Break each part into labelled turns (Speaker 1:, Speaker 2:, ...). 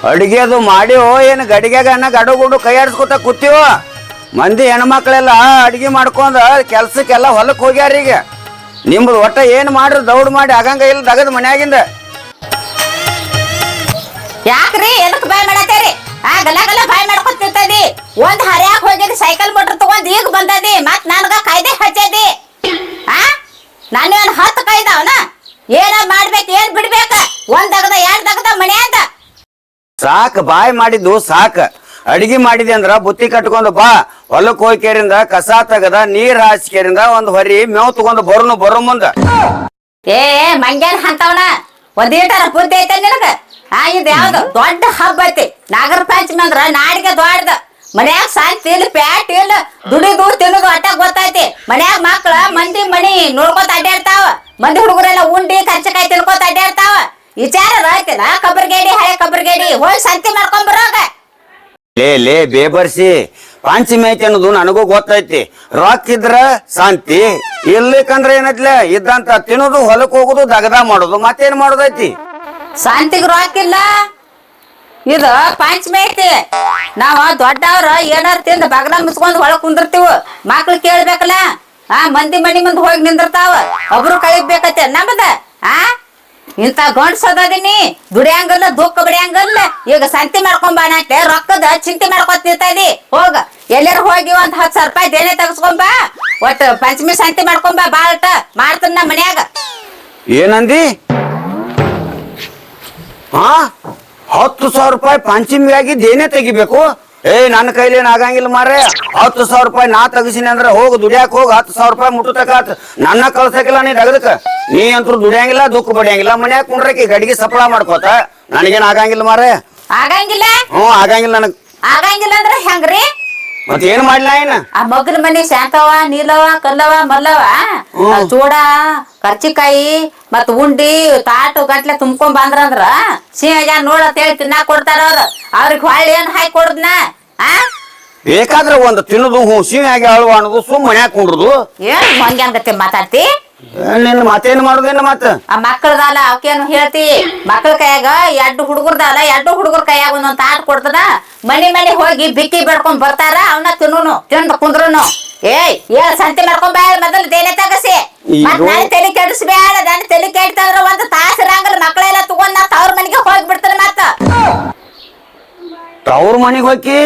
Speaker 1: ಅಡಿಗೆ ಅದು ಮಾಡಿವೋ ಏನು ಗಡಿಗೆಗ ಗಡುಗುಡು ಕೈ ಆಡಿಸ್ಕೊತ ಕೂತೀವೋ. ಮಂದಿ ಹೆಣ್ಮಕ್ಳೆಲ್ಲ ಅಡಿಗೆ ಮಾಡ್ಕೊಂಡ ಕೆಲ್ಸಕ್ಕೆಲ್ಲ ಹೊಲಕ್ಕೆ ಹೋಗ್ಯಾರ. ಈಗ ನಿಮ್ದು ಒಟ್ಟ ಏನು ಮಾಡ್ರಿ ದೌಡ್ ಮಾಡಿ ಆಗಂಗ ಇಲ್ಲ ದಗದ ಮನ್ಯಾಗಿಂದ.
Speaker 2: ಯಾಕ್ರಿ ಎದಕ್ ಬಾಯ್ ಮಾಡತ್ತೇರಿ? ಗಲ ಗಲ ಬಾಯ್ ಮಾಡ್ಕೊತ ನಿಂತದಿ. ಒಂದ್ ಹರ್ಯಾಕ್ ಹೋಗಿದ್ ಸೈಕಲ್ ಮೋಟರ್ ತಗೊಂಡ್ ಈಗ ಬಂದದಿ. ಮತ್ ನನ್ಗ ಕಾಯ್ದೆ ಹಚ್ಚದಿ. ನಾನೇನ್ 10 ಕಾಯ್ದವನ? ಏನ ಮಾಡ್ಬೇಕು ಏನ್ ಬಿಡ್ಬೇಕ? ಒಂದ್ ದಗದ 2 ದಗದ ಮನೆ ಅಂತ
Speaker 1: ಸಾಕ್ ಬಾಯ್ ಮಾಡಿದ್ದು ಸಾಕ. ಅಡಿಗೆ ಮಾಡಿದೆ ಅಂದ್ರ ಬುತ್ತಿ ಕಟ್ಕೊಂಡು ಬಾ. ಹೊಲಕ್ ಹೋಗ್ಕೇರಿಂದ ಕಸ ತಗದ ನೀರ್ ಹಾಸ್ಕೇರಿಂದ ಒಂದ್ ಹೊರಿ ಮೇವ್ ತಗೊಂಡು ಬರೋ ಮುಂದ.
Speaker 2: ಏ ಮಂಗ್ಯಾನ್ ಅಂತವನ ಒಂದೀಟಾರ ಬುದ್ಧಿ ಐತೆ ನಿನಗ? ಇದು ಯಾವ್ದು ದೊಡ್ಡ ಹಬ್ಬ ಐತಿ. ನಾಗರ ಪಂಚಮಿ ಅಂದ್ರ ನಾಡಿಗೆ ದೊಡ್ಡದ. ಮನ್ಯಾಗ ಶಾಂತಿ ಇಲ್ಲ, ಪ್ಯಾಟ್ ಇಲ್ಲ, ದುಡಿದು ತಿನ್ನೋದು ಅಟ್ಟ ಗೊತ್ತೈತಿ. ಮನ್ಯಾಗ ಮಕ್ಳ ಮಂದಿ ಮನಿ ನೋಡ್ಕೊತ ಅಡ್ಡಾಡ್ತಾವ. ಮಂದಿ ಹುಡುಗರೆಲ್ಲ ಉಂಡಿ ಕರ್ಚಕಾಯಿ ತಿನ್ಕೋತ ಅಡ್ಡಾಡ್ತಾವ. ವಿಚಾರ ಐತಿಲ್ಲ ಕಬ್ರಗೇಡಿ ಹಳೆ ಕಬ್ರಗೇಡಿ ಹೋಗಿ ಸಂತಿ ಮಾಡ್ಕೊಂಡ್ ಬರೋಗ.
Speaker 1: ಲೇ ಬೇಬರ್ಸಿ, ಪಂಚಮಿ ಐತಿ ಅನ್ನೋದು ನನಗೂ ಗೊತ್ತೈತಿ. ರೊಕ್ಕ ಇದ್ರ ಶಾಂತಿ, ಇರ್ಲಿಕ್ಕಂದ್ರ ಏನೈತ್ಲೆ ಇದ್ದಂತ ತಿನ್ನೋದು ಹೊಲಕ್ ಹೋಗುದು ದಗದ ಮಾಡೋದು ಮತ್ತೇನ್ ಮಾಡೋದೈತಿ.
Speaker 2: ಶಾಂತಿಗ್ ರೊಕ್ಕಿಲ್ಲ, ಇದು ಪಂಚಮಿ ಐತಿ. ನಾವ ದೊಡ್ಡವ್ರ ಏನಾರ ತಿಂದ ಬಗಲ ಮುಚ್ಕೊಂಡ್ ಒಳಗ್ ಕುಂದಿರ್ತೀವ. ಮಕ್ಳು ಕೇಳ್ಬೇಕಲ್ಲ, ಮಂದಿ ಮನಿ ಮುಂದ್ ಹೋಗಿ ನಿಂದಿರ್ತಾವ. ಒಬ್ರು ಕಳಿಬೇಕತ್ತೆ ನಮ್ದ. ಇಂತ ಗಂಡ್ಸೋದೀನಿ, ದುಡಿಯಂಗಲ್ಲ ದುಃಖ ಬಿಡಿಯಂಗಲ್ಲ. ಈಗ ಸಂತಿ ಮಾಡ್ಕೊಂಡ್ ಬಾನಂತೆ ರೊಕ್ಕದ ಚಿಂತೆ ಮಾಡ್ಕೊತ ನಿಂತದಿ. ಹೋಗ ಎಲ್ಲಾರು ಹೋಗಿ ಒಂದ್ 10,000 ರೂಪಾಯಿ ದೇನೆ ತಗಸ್ಕೊಂಬ. ಒಟ್ಟು ಪಂಚಮಿ ಸಂತಿ ಮಾಡ್ಕೊಂಬ. ಬಾಳಟ ಮಾಡ್ತಾನ ನಮ್ಮ ಮನ್ಯಾಗ.
Speaker 1: ಏನಂದಿ? 10,000 ರೂಪಾಯಿ ಪಂಚಮಿಯಾಗಿ ದೇನೆ ತೆಗಿಬೇಕು? ನನ್ನ ಕೈಲಿ ಏನ್ ಆಗಂಗಿಲ್ಲ ಮಾರ್ರೆ. 10,000 ರೂಪಾಯಿ ನಾ ತಗಸಿನಿ ಅಂದ್ರ ಹೋಗ್ ದುಡಿಯಾಕ ಹೋಗ್ 10,000 ರೂಪಾಯಿ ಮುಟ್ಟತಕಾತ್. ನನ್ನ ಕಳ್ಸಕಿಲ್ಲ ನೀ ದಗದಕ್ಕ. ನೀ ಅಂತೂ ದುಡಿಯಂಗಿಲ್ಲ ದುಃಖ ಬಡಿಯಂಗಿಲ್ಲ. ಮನ್ಯಾಗ ಕುಂಡ್ರಕಿ ಗಡಿಗೆ ಸಫಲ ಮಾಡ್ಕೋತ. ನನಗೇನ್ ಆಗಂಗಿಲ್ಲ ಮಾರ್ರೆ.
Speaker 2: ಆಗಂಗಿಲ್ಲ?
Speaker 1: ಆಗಂಗಿಲ್ಲ ನನಗ್.
Speaker 2: ಆಗಂಗಿಲ್ಲ ಅಂದ್ರ ಹೆಂಗ್ರಿ?
Speaker 1: ಮತ್ ಏನ್ ಮಾಡ್ಲಾ ಏನ?
Speaker 2: ಆ ಮಗನ ಮನಿ ಶಾಂತವ ನೀಲವ ಕಲ್ಲವ ಮಲ್ಲವ ಚೂಡ ಕರ್ಚಿಕಾಯಿ ಮತ್ ಉಂಡಿ ತಾಟು ಗಟ್ಲೆ ತುಂಬ್ಕೊಂಡ್ ಬಂದ್ರಂದ್ರ ಸಿಂಹ ನೋಡತ್ ಹೇಳಿ ತಿನ್ನಾಕ್ ಕೊಡ್ತಾರ ಅವ್ರಿಗೆ ಹೊಳ್ಳಿ ಏನ್ ಹಾಕಿ ಕೊಡುದ್ನ?
Speaker 1: ಬೇಕಾದ್ರೆ ಒಂದು ತಿನ್ನೋದು ಹುಸಿ ಆಗಿ ಅಳುವ ಅನ್ನೋದು ಸುಮ್ ಮನ್ಯಾಗ ಕುಂಡ್ರದು.
Speaker 2: ಏನ್ ಮಂಗ್ಯಾನ್ಗತ್ತೆ ಮಾತಾಡ್ತಿ?
Speaker 1: ನಿನ್ನ ಮತ್ತೇನ್ ಮಾಡುದೇನ? ಮತ್ತ
Speaker 2: ಆ ಮಕ್ಕಳದಲ್ಲ ಅವಕೇನು ಹೇಳ್ತಿ? ಮಕ್ಳ ಕೈಯಾಗ 2 ಹುಡುಗರ್ದಲ್ಲ 2 ಹುಡುಗರ ಕೈಯಾಗ ಒಂದೊಂದ್ ತಾಟ್ ಕೊಡ್ತದ. ಮನಿ ಹೋಗಿ ಬಿಕ್ಕಿ ಬೆಡ್ಕೊಂಡ್ ಬರ್ತಾರ. ಅವನ್ನ ತಿಂದ ಕುಂದ್ರುನು. ಸಂತಿ ಮಾಡ್ಕೊಂಡ್ ಬ್ಯಾಡ ಮೊದಲು ದೇನೆ ತಗಸಿ. ಮತ್ ನಾನು ತಲೆ ಕೆಡಿಸ್ಬೇಡ. ನನ್ನ ತಲೆ ಕೆಡ್ತಂದ್ರ 1 ತಾಸ ಇರಂಗಿಲ್ಲ. ಮಕ್ಕಳೆಲ್ಲ ತಗೊಂಡ್ ನಾ ತವ್ರ ಮನೆಗೆ ಹೋಗಿ ಬಿಡ್ತಾನೆ. ಮತ್ತ
Speaker 1: ತವ್ರ ಮನಿಗ್ ಹೋಗಿ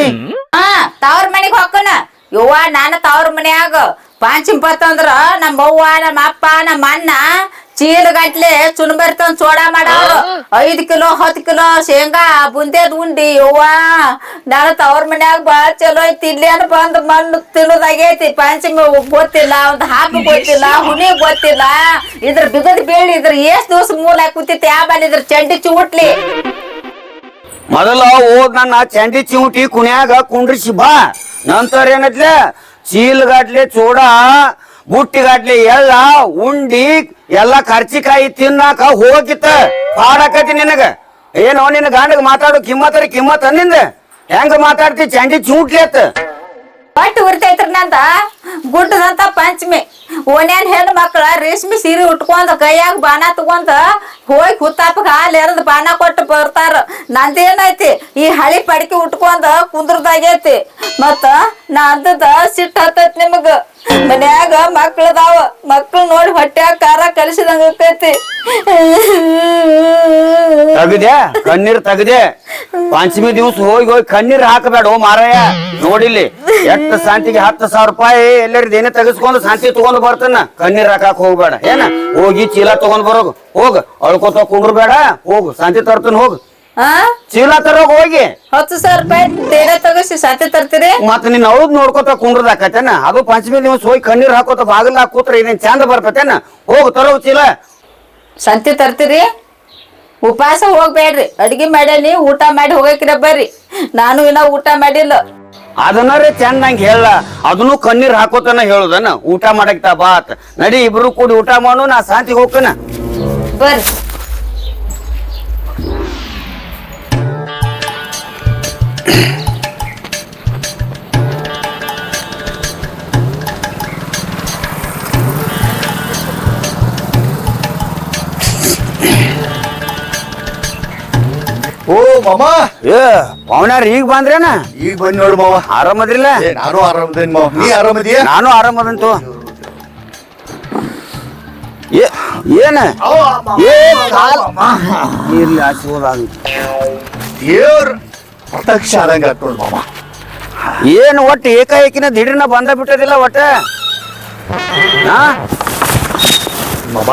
Speaker 2: ತವ್ರ ಮನಿಗ್ ಹೋಗ್ಕನ. ಯವ್ವ ನಾನು ತವ್ರ ಮನ್ಯಾಗ ಪಂಚಮಿ ಬರ್ತಂದ್ರ ನಮ್ಮ ಅವ್ವ ನಮ್ಮ ಅಪ್ಪ ನಮ್ಮ ಅಣ್ಣ ಚೀಲ ಗಟ್ಲೆ ಚುನ್ಬರಿ ತಂದ್ ಚೋಡಾ ಮಾಡೋರು. 5 ಕಿಲೋ 10 ಕಿಲೋ ಶೇಂಗಾ ಬುಂದೇದ್ ಉಂಡಿ. ಯವ್ವ ನಾನು ತವ್ರ ಮನ್ಯಾಗ ಬಾಳ ಚಲೋ ಐತಿ. ಇಲ್ಲೇನು ಬಂದ್ ಮಣ್ಣು ತಿನ್ನೋದಾಗೈತಿ. ಪಂಚಮಿ ಗೊತ್ತಿಲ್ಲ, ಒಂದ್ ಹಬ್ಬ ಗೊತ್ತಿಲ್ಲ, ಹುನಿ ಗೊತ್ತಿಲ್ಲ. ಇದ್ರ ಬಿಗದ್ ಬೀಳಿ ಇದ್ರ ಎಷ್ಟ್ ದಿವಸ ಮೂಲ ಕೂತಿತ್ತು. ಯಾವ ಇದ್ರ ಚಂಡಿ ಚೂಟ್ಲಿ
Speaker 1: ಮೊದಲ ಓದ್ ನನ್ನ ಚಂಡಿ ಚಿವುಟಿ ಕುಣ್ಯಾಗ ಕುಂಡ್ರಿಸಿ ಬಾ. ನಂತರ ಏನೈತ್ಲೆ ಚೀಲ್ಗಾಟ್ಲೆ ಚೂಡ ಬುಟ್ಟಿಗಾಟ್ಲೆ ಎಳ್ಳ ಉಂಡಿ ಎಲ್ಲ ಕರ್ಚಿಕಾಯಿ ತಿನ್ನಾಕ ಹೋಗಿತ್ತ ಪಾಡಕತಿ ನಿನಗ. ಏನೋ ನಿನ್ನ ಗಂಡಗ ಮಾತಾಡೋ ಕಿಮ್ಮತ್ ಅಂದಿಂದ ಹೆಂಗ ಮಾತಾಡ್ತಿ? ಚಂಡಿ ಚೂಟ್ಲಿ ಅತ್ತ
Speaker 2: ಒಟ್ಟು ಉರಿತೈತ್ರಿ ನಂದ ಗುಡ್ಡದಂತ ಪಂಚಮಿ. ಓನ್ಯಾನ್ ಹೆಣ್ಣು ಮಕ್ಳ ರೇಷ್ಮೆ ಸೀರೆ ಉಟ್ಕೊಂಡ್ ಕೈಯಾಗ ಬಾನ ತಗೊಂಡ ಹೋಗಿ ಹುತ್ತಾಪಗ ಹಾಲು ಎರದ ಬಾನ ಕೊಟ್ಟು ಬರ್ತಾರ. ನಂದೇನೈತಿ ಈ ಹಳಿ ಪಡಿಕೆ ಉಟ್ಕೊಂಡ ಕುಂದ್ರದಾಗೈತಿ. ಮತ್ತ ನಾ ಅಂದದ ಸಿಟ್ಟ ಹತ್ತೈತಿ ನಿಮಗ. ಮನ್ಯಾಗ ಮಕ್ಳದಾವ, ಮಕ್ಳು ನೋಡಿ ಹೊಟ್ಯಾಗ ಖಾರ ಕಲಿಸಿದಂಗ ಆಕೈತಿ.
Speaker 1: ತಗದೆ ಕಣ್ಣೀರ್ ತಗದೆ. ಪಂಚಮಿ ದಿವಸ ಹೋಗಿ ಕಣ್ಣೀರ್ ಹಾಕಬೇಡ ಮಾರಾಯ. ನೋಡಿಲ್ಲಿ ಎಷ್ಟು ಶಾಂತಿಗೆ 10,000 ರೂಪಾಯಿ ಎಲ್ಲರಿಗೂ ಏನೇ ತೆಗೆಸ್ಕೊಂಡು ಶಾಂತಿ ತಗೊಂಡ್ ಬರ್ತಾನ. ಕಣ್ಣೀರ್ ಹಾಕಾಕ್ ಹೋಗ್ಬೇಡ. ಏನ ಹೋಗಿ ಚೀಲ ತಗೊಂಡ್ ಬರೋಗು. ಹೋಗ ಅಳ್ಕೋತ ಕುಂಡ್ರಬೇಡ. ಹೋಗು ಶಾಂತಿ ತರ್ತಾನ. ಹೋಗು ಚೀಲ ತರೋಗ ಹೋಗಿ.
Speaker 2: 10,000 ರೂಪಾಯಿ ದೇನ ತಗಸಿ ಶಾಂತಿ ತರ್ತೀರಿ?
Speaker 1: ಮತ್ ನೀನ್ ಅವದ್ ನೋಡ್ಕೋತ ಕುಂಡ್ರದಾಕತೇನ? ಅದು ಪಂಚಮಿ ದಿವಸ ಹೋಗಿ ಕಣ್ಣೀರ್ ಹಾಕೋತ ಬಾಗಿಲ ಹಾಕೂತ್ರ ಏನೇನ್ ಚಂದ ಬರ್ತೇನ? ಹೋಗು ತರೋ ಚೀಲ.
Speaker 2: ಶಾಂತಿ ತರ್ತೀರಿ? ಉಪವಾಸ ಹೋಗ್ಬೇಡ್ರಿ. ಅಡ್ಗಿ ಮಾಡೇನಿ, ಊಟ ಮಾಡಿ ಹೋಗಕ್ಕಿರ ಬರ್ರಿ. ನಾನು ಇನ್ನ ಊಟ ಮಾಡಿಲ್ಲ.
Speaker 1: ಅದನ್ನರೇ ಚಂದಂಗ ಹೇಳ. ಅದನ್ನು ಕಣ್ಣೀರ್ ಹಾಕೋತನ ಹೇಳುದನ ಊಟ ಮಾಡಕ್ತಾ ಬಾತ್. ನಡಿ ಇಬ್ರು ಕೂಡಿ ಊಟ ಮಾಡು. ನಾ ಶಾಂತಿಗೆ ಹೋಗ್ಕನ
Speaker 2: ಬರ್ರಿ.
Speaker 3: ಓ ಮಾಮ
Speaker 1: ಏ ಪವನ್ಯಾರ ಈಗ ಬಂದ್ರೇನ
Speaker 3: ಈಗ ಬಂದ್ ನೋಡು ಮಾವ.
Speaker 1: ಆರಾಮದ್ರಿಲ್ಲ?
Speaker 3: ನಾನು ಆರಾಮದೇನ್ ಮಾವ, ನೀ ಆರಾಮದಿಯ?
Speaker 1: ನಾನು ಆರಾಮದಂತು. ಏನ ಇರ್ಲಿ ಆಶೀರ್ವಾದ.
Speaker 3: ದೇವ್ರ ಪ್ರತ್ಯಕ್ಷ ಆದಂಗ ಆತ್ ನೋಡು ಮಾಮ.
Speaker 1: ಏನು ಒಟ್ಟು ಏಕಾಏಕಿನ ದಿಢೀರ್ನ ಬಂದ ಬಿಟ್ಟದಿಲ್ಲ ಒಟ್ಟ.
Speaker 3: ಮಾಮ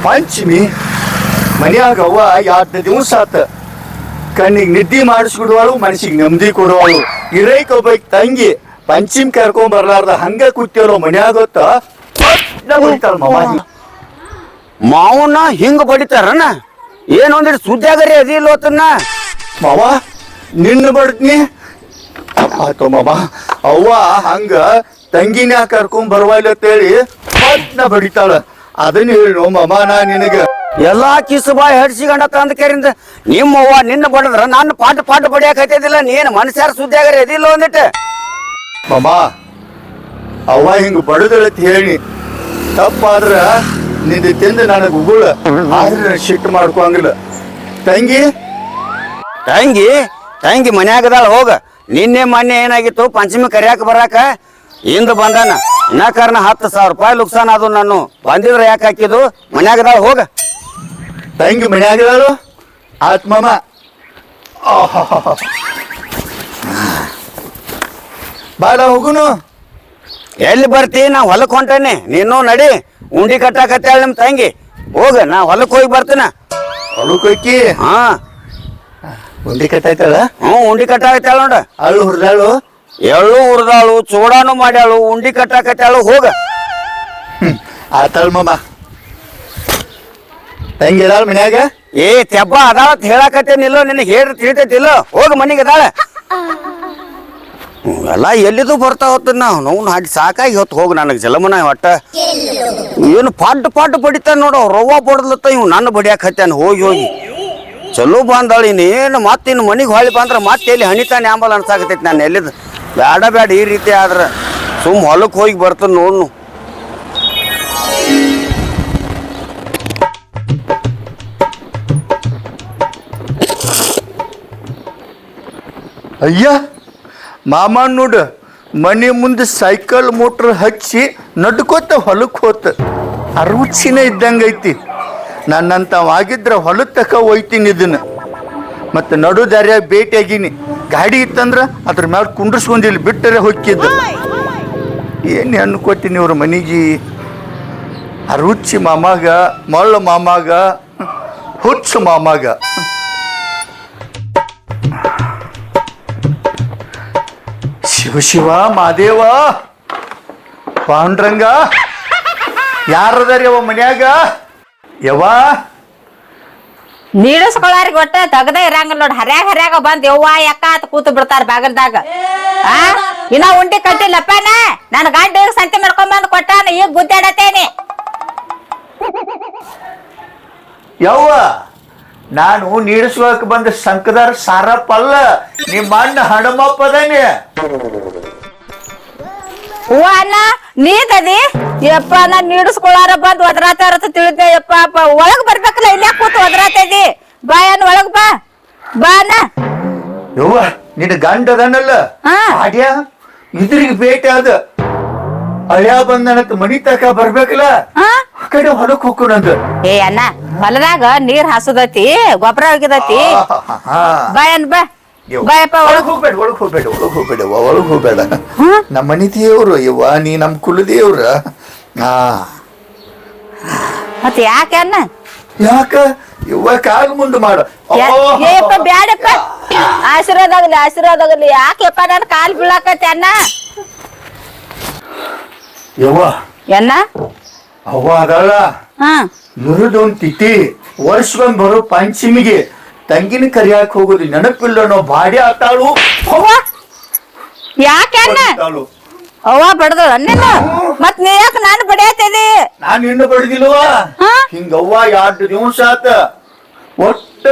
Speaker 3: ಪಂಚಮಿ ಮನ್ಯಾಗ ಅವ್ವ 2 ದಿವಸ ಆತ ಕಣ್ಣಿಗೆ ನಿದ್ದೆ ಮಾಡಿಸ್ಬಿಡುವಾಳು, ಮನಸ್ಸಿಗೆ ನೆಮ್ಮದಿ ಕೊಡುವಾಳು. ಇರೈಕ್ ಒಬ್ಬಾಕಿ ತಂಗಿ ಪಂಚಮಿ ಕರ್ಕೊಂಡ್ ಬರ್ಲಾರ್ದ ಹಂಗ ಕೂತಿಯಲ್ಲ ಮನ್ಯಾಗ ಗೊತ್ತ ಮಾಮ.
Speaker 1: ಮಾವನ್ನ ಹಿಂಗ ಬಡಿತಾರನ? ಏನ್ ಒಂದಿಟ್ಟು ಸುದ್ದಿಯಾಗರಿ ಅದಿಲ್ಲೋತನ್ನ
Speaker 3: ಮಾವ ನಿನ್ನ ಬಡ್ತೀನಿ ಆತೋ ಮಾಮ. ಅವ್ವ ಹಂಗ ತಂಗಿನ ಕರ್ಕೊಂಡ್ ಬರ್ವಲ್ಲ ಅಂತೇಳಿ ಬಡಿತಾಳ. ಅದನ್ನ ಹೇಳು ಮಾಮ ನಾ ನಿನಗ.
Speaker 1: ಎಲ್ಲಾ ಕಿಸು ಬಾಯಿ ಹಡ್ಸಿಕೊಂಡ ತಂದ ಕೇರಿಂದ ನಿಮ್ಮವ್ವ ನಿನ್ನ ಬಡದ್ರ ನನ್ನ ಪಾಟ್ ಬಡಿಯಾಕ ಹತ್ತಿದಿಲ್ಲ. ನೀನ್ ಮನುಷ್ಯರ ಸುದ್ದಿಯಾಗರಿ ಅದಿಲ್ಲ ಒಂದಿಟ್ಟು.
Speaker 3: ಮಾಮ ಅವ್ವ ಹಿಂಗ ಬಡದಳತ್ ಹೇಳಿ ತಪ್ಪಾದ್ರ ನಿಂದ ತಿಂದ ನನಗ ಉಗುಳ, ಆದ್ರೆ ಶಿಟ್ಟು ಮಾಡ್ಕೋಂಗಿಲ್ಲ. ತಂಗಿ
Speaker 1: ತಂಗಿ ಮನ್ಯಾಗದಾಳ ಹೋಗ. ನಿನ್ನೆ ಮೊನ್ನೆ ಏನಾಗಿತ್ತು ಪಂಚಮಿ ಕರಿಯಾಕ ಬರಾಕ ಹಿಂದ ಬಂದಾನ. ಇನ್ನ ಕಾರಣ 10,000 ರೂಪಾಯಿ ಲುಕ್ಸಾನ್ ಅದು. ನಾನು ಬಂದಿದ್ರ ಯಾಕೆ ಹಾಕಿದ್ದು? ಮನ್ಯಾಗದಾಳ ಹೋಗ.
Speaker 3: ತಂಗಿ ಮನ್ಯಾಗದಾಳು ಆತ್ ಮಾಮ. ಬಾಳ ಹೋಗುನು.
Speaker 1: ಎಲ್ಲಿ ಬರ್ತಿ? ನಾ ಹೊಲಕ್ ಹೊಂಟೇನಿ, ನೀನು ನಡಿ. ಉಂಡಿ ಕಟ್ಟಾಕತ್ತಾಳ ನಿಮ್ ತಂಗಿ. ಹೋಗ, ನಾ ಹೊಲಕ್ ಹೋಗಿ ಬರ್ತೀನ.
Speaker 3: ಹೊಲಕ್ಕೋಕಿ
Speaker 1: ಹಾ
Speaker 3: ಉಂಡಿ ಕಟ್ಟಾಯ್ತಾಳ.
Speaker 1: ಉಂಡಿ ಕಟ್ಟಾಕತ್ತಾಳ ನೋಡ.
Speaker 3: ಅಳು ಹುರಿದಾಳು,
Speaker 1: ಎಳ್ಳು ಹುರಿದಾಳು, ಚೂಡಾನು ಮಾಡ್ಯಾಳು, ಉಂಡಿ ಕಟ್ಟಾಕತ್ತಾಳು. ಹೋಗ.
Speaker 3: ಆತಾಳ ಮಾಮ. ತಂಗಿ ಅದಾಳ ಮನ್ಯಾಗ?
Speaker 1: ಏ ತೆಬ್ಬ ಅದಾಳತ್ ಹೇಳಾಕತ್ತೇನಿಲ್ಲೋ, ನಿನಗೆ ಹೇಳ್ರಿ ತಿಳಿತೈತಿಲ್ಲೋ. ಹೋಗ ಮನಿಗೆ ಅದಾಳ. ಎಲ್ಲ ಎಲ್ಲಿದು ಬರ್ತಾ ಹೊತ್ತ ನಾವು ಹಾಡಿ ಸಾಕಾಗಿ ಹೊತ್ತು ಹೋಗಿ. ನನಗೆ ಜಲಮನ ಒಟ್ಟ ಏನು ಪಾಟ್ ಬಡಿತಾನ ನೋಡು. ರವ್ವ ಬಡದ್ಲತ್ತ ಇವ್ ನನ್ನ ಬಡಿಯಾಕ ಹತ್ತಾನ. ಹೋಗಿ ಚಲೋ ಬಂದಾಳ. ಇನ್ನೇನು ಮತ್ತಿನ್ನು ಮನಿಗೆ ಹೊಳಿ ಬಂದ್ರ ಮತ್ತೆ ಎಲ್ಲಿ ಹಣಿತಾನೆ ಆಂಬಲ್ ಅನ್ಸಾಕತೈತಿ. ನಾನು ಎಲ್ಲಿದ್ ಬೇಡ ಈ ರೀತಿ ಆದ್ರ ಸುಮ್ ಹೊಲಕ್ಕೆ ಹೋಗಿ ಬರ್ತನ ನೋಡ್ನು.
Speaker 3: ಅಯ್ಯ ಮಾಮ ನೋಡ ಮನೆ ಮುಂದೆ ಸೈಕಲ್ ಮೋಟ್ರ್ ಹಚ್ಚಿ ನಡ್ಕೋತ ಹೊಲಕ್ಕೆ ಹೋತ. ಅರುಚಿನ ಇದ್ದಂಗೈತಿ. ನನ್ನಂತವಾಗಿದ್ರ ಹೊಲದ ತಕ ಒಯ್ತೀನಿ ಇದನ್ನ. ಮತ್ತೆ ನಡು ದಾರಿಯಾಗ ಭೇಟಿಯಾಗಿನಿ. ಗಾಡಿ ಇತ್ತಂದ್ರ ಅದ್ರ ಮ್ಯಾಲ ಕುಂಡ್ರಸ್ಕೊಂಡ್ ಇಲ್ಲಿ ಬಿಟ್ಟರೆ ಹೊಕ್ಕಿದ್ದ. ಏನು ಅನ್ಕೋತೀನಿ ಇವ್ರ ಮನಿಗೆ. ಅರುಚಿ ಮಾಮಾಗ, ಮಳ್ಳ ಮಾಮಾಗ, ಹುಚ್ಚ ಮಾಮಾಗ. ಶಿವ ಮಾದೇವ ಪಾಂಡ್ರಂಗ ಯಾರದಾರಿ ಅವ ಮನ್ಯಾಗ? ಯವ್ವಾ
Speaker 2: ನೀಡಸ್ಕೊಳಾರಿಗೆ ಒಟ್ಟ ತಗದೇ ಇರಂಗಿಲ್ಲ ನೋಡ್. ಹರ್ಯಾಗ ಬಂದ್ ಯವ್ವ ಯಾಕ ಅಂತ ಕೂತು ಬಿಡ್ತಾರ ಬಾಗಲ್ದಾಗ. ಇನ್ನ ಉಂಡಿ ಕಟ್ಟಿಲ್ಲಪ್ಪನ. ನನ್ ಗಂಡ ಸಂತೆ ಮಾಡ್ಕೊಂಡ್ ಬಂದ್ ಕೊಟ್ಟಾನ. ಈಗ ಗುದ್ದಾಡತೇನಿ.
Speaker 3: ಯವ್ವ ನಾನು ನೀಡಿಸ್ಕೊಳಕ್ ಬಂದ ಸಂಕದಾರ ಸಾರಪ್ಪ ಅಲ್ಲ, ನಿಮ್ಮ ಅಣ್ಣ ಹಣಮಪ್ಪ ಅದಾನೆ.
Speaker 2: ಹೂವ ಅಣ್ಣ ನೀತದಿ ಯಪ್ಪ. ನಾನ್ ನೀಡಿಸ್ಕೊಳಾರ ಬಂದ್ ಒದರಾತಾರ ತಿಳಿದ್ದೆ ಯಪ್ಪ. ಒಳಗ್ ಬರ್ಬೇಕಲ್ಲ, ಇಲ್ಲೇ ಕೂತು ಒದರಾತದಿ. ಬಾ ಅಣ್ಣ ಒಳಗ್ ಬಾ. ಬಾ ಅಣ್ಣ.
Speaker 3: ಯವ್ವ ನಿನ್ನ ಗಂಡ ಅದನಲ್ಲ ಆಡ್ಯ ಇದ್ರಿಗೆ ಭೇಟಿ ಆದ. ಅಳ್ಯಾ ಬಂದನತ್ ಮನಿ ತಕ ಬರ್ಬೇಕಲ್ಲ, ಆ ಕಡೆ ಹೊಲಕ್ ಹೋಗೋಣಂತ.
Speaker 2: ಏ ಅಣ್ಣ ಹೊಲದಾಗ ನೀರ್ ಹಾಸುದತಿ, ಗೊಬ್ಬರ ಹೋಗಿದತಿ. ಬಾ ಅಣ್ಣ ಬಾ. ಬಾಯಪ್ಪ
Speaker 3: ಒಳಗ್ ಹೋಗ್ಬೇಡ. ನಮ್ಮ ಮನಿ ದೇವ್ರು ಯವ್ವ, ನೀ ನಮ್ ಕುಲ ದೇವ್ರ.
Speaker 2: ಮತ್ ಯಾಕೆ ಅಣ್ಣ?
Speaker 3: ಯಾಕ ಯವ್ವ ಕಾಲ್ ಮುಂದೆ ಮಾಡ.
Speaker 2: ಏಪ್ಪ ಬ್ಯಾಡಪ್ಪ. ಆಶೀರ್ವಾದ ಆಗಲಿ. ಯಾಕೆಪ್ಪ ನನ್ ಕಾಲ್ ಬೀಳಾಕತಿ ಅಣ್ಣ?
Speaker 3: ಯವ್ವ
Speaker 2: ಎನ್ನ
Speaker 3: ಅವ್ವ ಅದಲ್ಲ ಇರುದೊಂದ್ ತಿಥಿ ವರ್ಷಗೊಂದ್ ಬರೋ ಪಂಚಮಿಗೆ ತಂಗಿನ ಕರಿಯಾಕ ಹೋಗೋದು ನೆನಪಿಲ್ಲ. ನಾವು ಬಾಡಿ ಆತಾಳು.
Speaker 2: ಯಾಕೆ ಅಣ್ಣ? ಅವ್ವ ಬಡ್ದು ಅನ್ನೇನ ಮತ್ ನೀ ಯಾಕ ನಾನು ಬಡಿಯತ್ತಿದಿ?
Speaker 3: ನಾನು ಇನ್ನು ಬಡ್ದಿಲ್ವಾ? ಹಿಂಗವ್ವ 2 ದಿವಸ ಆತ. ಒಟ್ಟ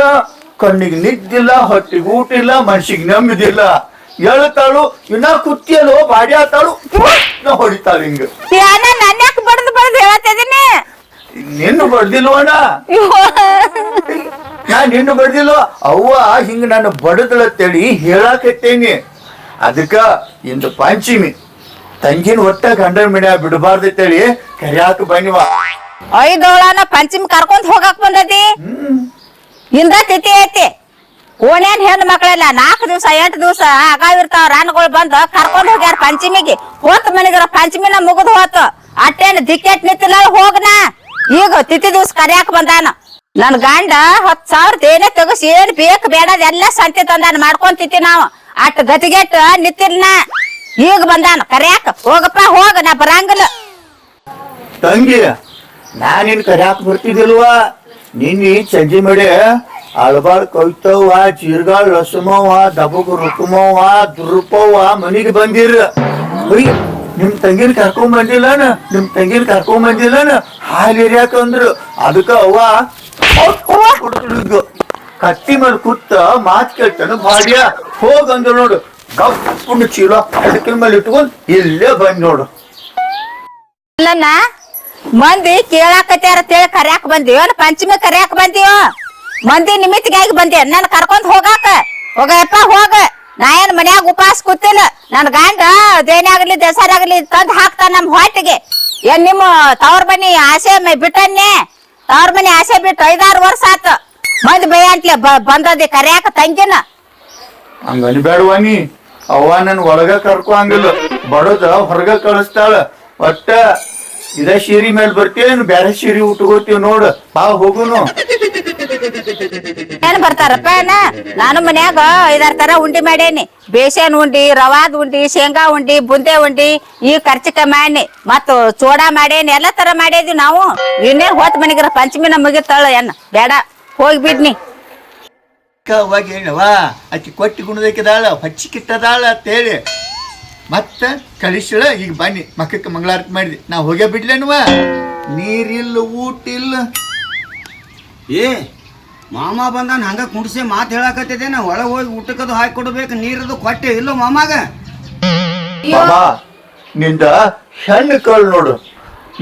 Speaker 3: ಕಣ್ಣಿಗೆ ನಿದ್ದಿಲ್ಲ, ಹೊಟ್ಟಿಗೆ ಊಟ ಇಲ್ಲ, ಮನ್ಸಿಗೆ ನೆಮ್ಮದಿಲ್ಲ. ಹೇಳ್ತಾಳು ಇನ್ನ ಕುತ್ತಿಯಲ್ಲೋ ಬಾಡಿ ಆತಾಳು, ಹೊಡಿತಾಳು ಹಿಂಗ.
Speaker 2: ನನ್ನ ಯಾಕೆ ಬಡ್ದು ಹೇಳ್ತಿದೀನಿ?
Speaker 3: ನಿನ್ನ ಬಡ್ದಿಲ್ವಣ? ನಾ ನಿನ್ನ ಬಡ್ದಿಲ್ಲ ಅವ್ವ ಹಿಂಗ ನಾನು ಬಡದಳತ್ತೇಳಿ ಹೇಳಾಕತ್ತೇನಿ. ಅದಕ್ಕ ಇಂದು ಪಂಚಮಿ ತಂಗಿನ ಒಟ್ಟ ಗಂಡನ ಮನ್ಯಾಗ ಬಿಡಬಾರ್ದತ್ತೇಳಿ ಕರ್ಯಾಕ ಬನ್ನಿವ.
Speaker 2: ಐದೋಳನ ಪಂಚಮಿ ಕರ್ಕೊಂಡ್ ಹೋಗಕ್ ಬಂದದಿ. ಇಂದ ತಿಥಿ ಐತಿ. ಓನೇನ್ ಹೆಣ್ಣು ಮಕ್ಕಳೆಲ್ಲ 4 ದಿವಸ 8 ದಿವಸ ಆಗಾವಿರ್ತಾವ ರಾಣಗಳು ಬಂದು ಕರ್ಕೊಂಡ್ ಹೋಗ್ಯಾರ ಪಂಚಮಿಗೆ. ಹೋತ್ ಮನಿಗರ ಪಂಚಮಿನ ಮುಗಿದು ಹೋತು. ಅಟ್ಟೇನ್ ದಿಕ್ಕೆಟ್ ನಿಂತಿಲ್ಲ ಹೋಗನ. ಈಗ ತಿಥಿ ದಿವ್ಸ ಕರ್ಯಾಕ ಬಂದಾನ. ನನ್ ಗಂಡ 10,000 ಏನೇ ತಗಸ್ ಏನ್ ಬೇಕು ಬೇಡ ಎಲ್ಲ ಸಂತಿ ತಂದಾನ ಮಾಡ್ಕೊಂತಿತಿ ನಾವು. ಅಟ್ ಗತಿಗೆಟ್ ನಿಂತಿಲ್ಲ. ಈಗ ಬಂದಾನ ಕರ್ಯಾಕ. ಹೋಗಪ್ಪ ಹೋಗ, ನಾ ಬರಂಗಿಲ್ಲ.
Speaker 3: ತಂಗಿ ನಾನಿನ್ ಕರ್ಯಾಕ ಬರ್ತಿದಿಲ್ವಾ? ನಿನ್ನಿ ಸಂಜೆ ಮಡೆ ಅಳಬಾಳ್ ಕೊಯ್ತವ್ವ, ಚೀರ್ಗಾಳ್ ರಸಮವ್ವ, ದಬಗ್ ರುಕ್ಮವ್ವ, ದುರ್ಪವ್ವ ಮನಿಗೆ ಬಂದಿರ. ಅಯ್ಯ ನಿಮ್ ತಂಗಿನ ಕರ್ಕೊಂಡ್ ಬಂದಿಲ್ಲನ ಹಾಲು ಎರಿಯಾಕಂದ್ರು. ಅದಕ್ಕ ಅವ್ವ ಕಟ್ಟಿ ಮೇಲೆ ಕೂತ ಮಾತ್ ಕೇಳ್ತಾನ ಭಾಗ್ಯ ಹೋಗಂದ್ರು. ನೋಡು ಗಪ್ಪುಂಡು ಚೀಲ ಅದಕ್ಕಿನ ಮೇಲೆ ಇಟ್ಕೊಂಡ್ ಇಲ್ಲೇ ಬಂದ್ ನೋಡು.
Speaker 2: ಅಲ್ಲನ್ನ ಮಂದಿ ಕೇಳಾಕತ್ಯಾರ ತೇಳಿ ಕರ್ಯಾಕ ಬಂದೀವ. ಪಂಚಮಿ ಕರ್ಯಾಕ ಬಂದೀವ. ಮಂದಿ ನಿಮಿತ್ತಿಗಾಗಿ ಬಂದಿ ನನ್ ಕರ್ಕೊಂಡ್ ಹೋಗಾಕ. ಹೋಗಪ್ಪ ಹೋಗ. ನಾ ಏನ್ ಮನ್ಯಾಗ ಉಪವಾಸ ಕೂತಿಲ್ಲ. ನನ್ ಗಂಡ ದೇನೇ ಆಗ್ಲಿ ದಸರಾ ಆಗ್ಲಿ ತಂದ್ ಹಾಕ್ತಾನ ನಮ್ ಹೊಟ್ಟಿಗೆ. ಏನ್ ನಿಮ್ಮ ತವ್ರ ಮನಿ ಆಸೆ ಬಿಟ್ಟನ್ನೇ. ತವ್ರ ಮನಿ ಆಸೆ ಬಿಟ್ಟು 5-6 ವರ್ಷ ಆತ. ಮಂದಿ ಬೈ ಅಂತ್ಲೆ ಬಂದದಿ ಕರ್ಯಾಕ ತಂಗಿನ.
Speaker 3: ಹಂಗ ಅನ್ಬೇಡವ ನೀ. ಅವ್ವ ನನ್ ಒಳಗ ಕರ್ಕೊ ಹಂಗಿಲ್ಲ, ಬಡದ ಹೊರಗ ಕಳಿಸ್ತಾಳ. ಒಟ್ಟ ಇದ ಸೀರಿ ಮೇಲೆ ಬರ್ತೀವಿ, ಬ್ಯಾರೆ ಸೀರೆ ಉಟ್ಕೋತೀವಿ ನೋಡು. ಬಾ ಹೋಗುನು.
Speaker 2: ಏನ್ ಬರ್ತಾರಪ್ಪ ನಾನು ಮನ್ಯಾಗ 5-6 ತರ ಉಂಡಿ ಮಾಡೇನಿ. ಬೇಸನ್ ಉಂಡಿ, ರವಾದ್ ಉಂಡಿ, ಶೇಂಗಾ ಉಂಡಿ, ಬುಂದೆ ಉಂಡಿ, ಈ ಕರ್ಚಿಕ ಮಾಡಿ ಮತ್ತ ಚೋಡಾ ಮಾಡೇನಿ. ಎಲ್ಲಾ ತರ ಮಾಡೇದಿ ನಾವು. ಇನ್ನೇನ್ ಹೋತ್ ಮನಿಗರ ಪಂಚಮಿನ ಮುಗಿತಾಳ ಏನ್ ಬೇಡ ಹೋಗಿ ಬಿಡ್ನಿ.
Speaker 3: ಅವಾಗ ಹೇಳವ ಆಕಿ ಕೊಟ್ಟಿ ಗುಣದಕ್ಕಿದಾಳ ಹಚ್ಚಿಕಿಟ್ಟದಾಳ ಅಂತೇಳಿ ಮತ್ತ ಕಳಿಸಳ. ಈಗ ಬನ್ನಿ ಮಕ್ಕಕ್ಕೆ ಮಂಗಳಾರತಿ ಮಾಡಿದ್ವಿ. ನಾ ಹೋಗೇ ಬಿಡ್ಲೇನುವ. ನೀರಿಲ್ಲ, ಊಟ ಇಲ್ಲ.
Speaker 1: ಏ ಮಾಮ ಬಂದಾನ ಹಂಗ ಕುಂಡ್ಸಿ ಮಾತು ಹೇಳಾಕತ್ತಿದ್ದೇನ. ಒಳಗೆ ಹೋಗಿ ಊಟಕ್ಕದು ಹಾಕಿ ಕೊಡ್ಬೇಕು. ನೀರದು ಕೊಟ್ಟೆ ಇಲ್ಲೋ ಮಾಮಾಗ.
Speaker 3: ಮಾಮ ನಿಂದ ಹೆಣ್ಣು ಕಳ್ ನೋಡು.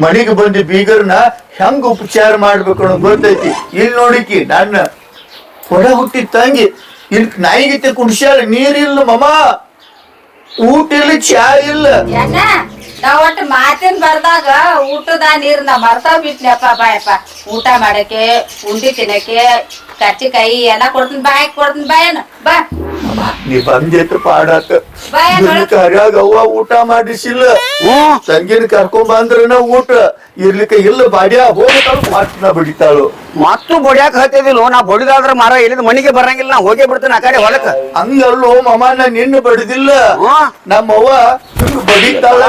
Speaker 3: ಮನಿಗೆ ಬಂದು ಬೀಗರ್ನ ಹೆಂಗ ಉಪಚಾರ ಮಾಡ್ಬೇಕು ಅನ್ನೋ ಗೊತ್ತೈತಿ. ಇಲ್ಲಿ ನೋಡಿಕಿ ನನ್ನ ಹೊಡ ಹುಟ್ಟಿದ ತಂಗಿ ಇಲ್ಲಿ ನಾಯಿಗಿತ್ತೆ ಕುಡ್ಸ್ಯಾಳ. ನೀರಿಲ್ಲ ಮಾಮ, ಊಟ ಇಲ್ಲ, ಚಾ ಇಲ್ಲ.
Speaker 2: ನಾವ್ ಒಟ್ಟು ಮಾತಿನ ಬರ್ದಾಗ ಊಟದ ನೀರ್ನ ಮರ್ತಾ ಬಿಟ್ನಪ್ಪ. ಬಾಯಪ್ಪ ಊಟ ಮಾಡಕ್ಕೆ, ಉಂಡಿ ತಿನ್ನಕ್ಕೆ, ಕರ್ಚಿಕಾಯಿ ಎಲ್ಲ ಕೊಡ್ತೀನಿ. ಬಾಯ್ ಕೊಡ್ತೀನಿ ಬಾಯನ ಬಾ.
Speaker 3: ನೀ ಬಂದೈತ ಪಾಡಾತ. ಕರ್ಯಾಗ ಅವ್ವ ಊಟ ಮಾಡಿಸಿಲ್ಲ. ತಂಗಿನ ಕರ್ಕೊಂಡ್ ಬಂದ್ರನ ಊಟ ಇರ್ಲಿಕ್ಕೆ ಇಲ್ಲ. ಬಾಡ್ಯಾ ಹೋಗ್ತಾಳು ಮಾತನ್ನ ಬಡಿತಾಳು.
Speaker 1: ಮತ್ತು ಬಡಿಯಾಕ ಹತ್ತಿದಿಲ್ಲ. ನಾ ಬಡಿದಾದ್ರ ಮರ ಇಲ್ಲಿದ ಮನಿಗೆ ಬರಂಗಿಲ್ಲ. ನಾ ಹೋಗೇ ಬಿಡ್ತೀನಿ ಆ ಕಡೆ ಹೊಲಕ್ಕ.
Speaker 3: ಹಂಗಲ್ಲೋ ಮಾಮ, ನಾ ನಿನ್ನ ಬಡಿದಿಲ್ಲ. ನಮ್ಮವ್ವ ಬಡಿತಾಳ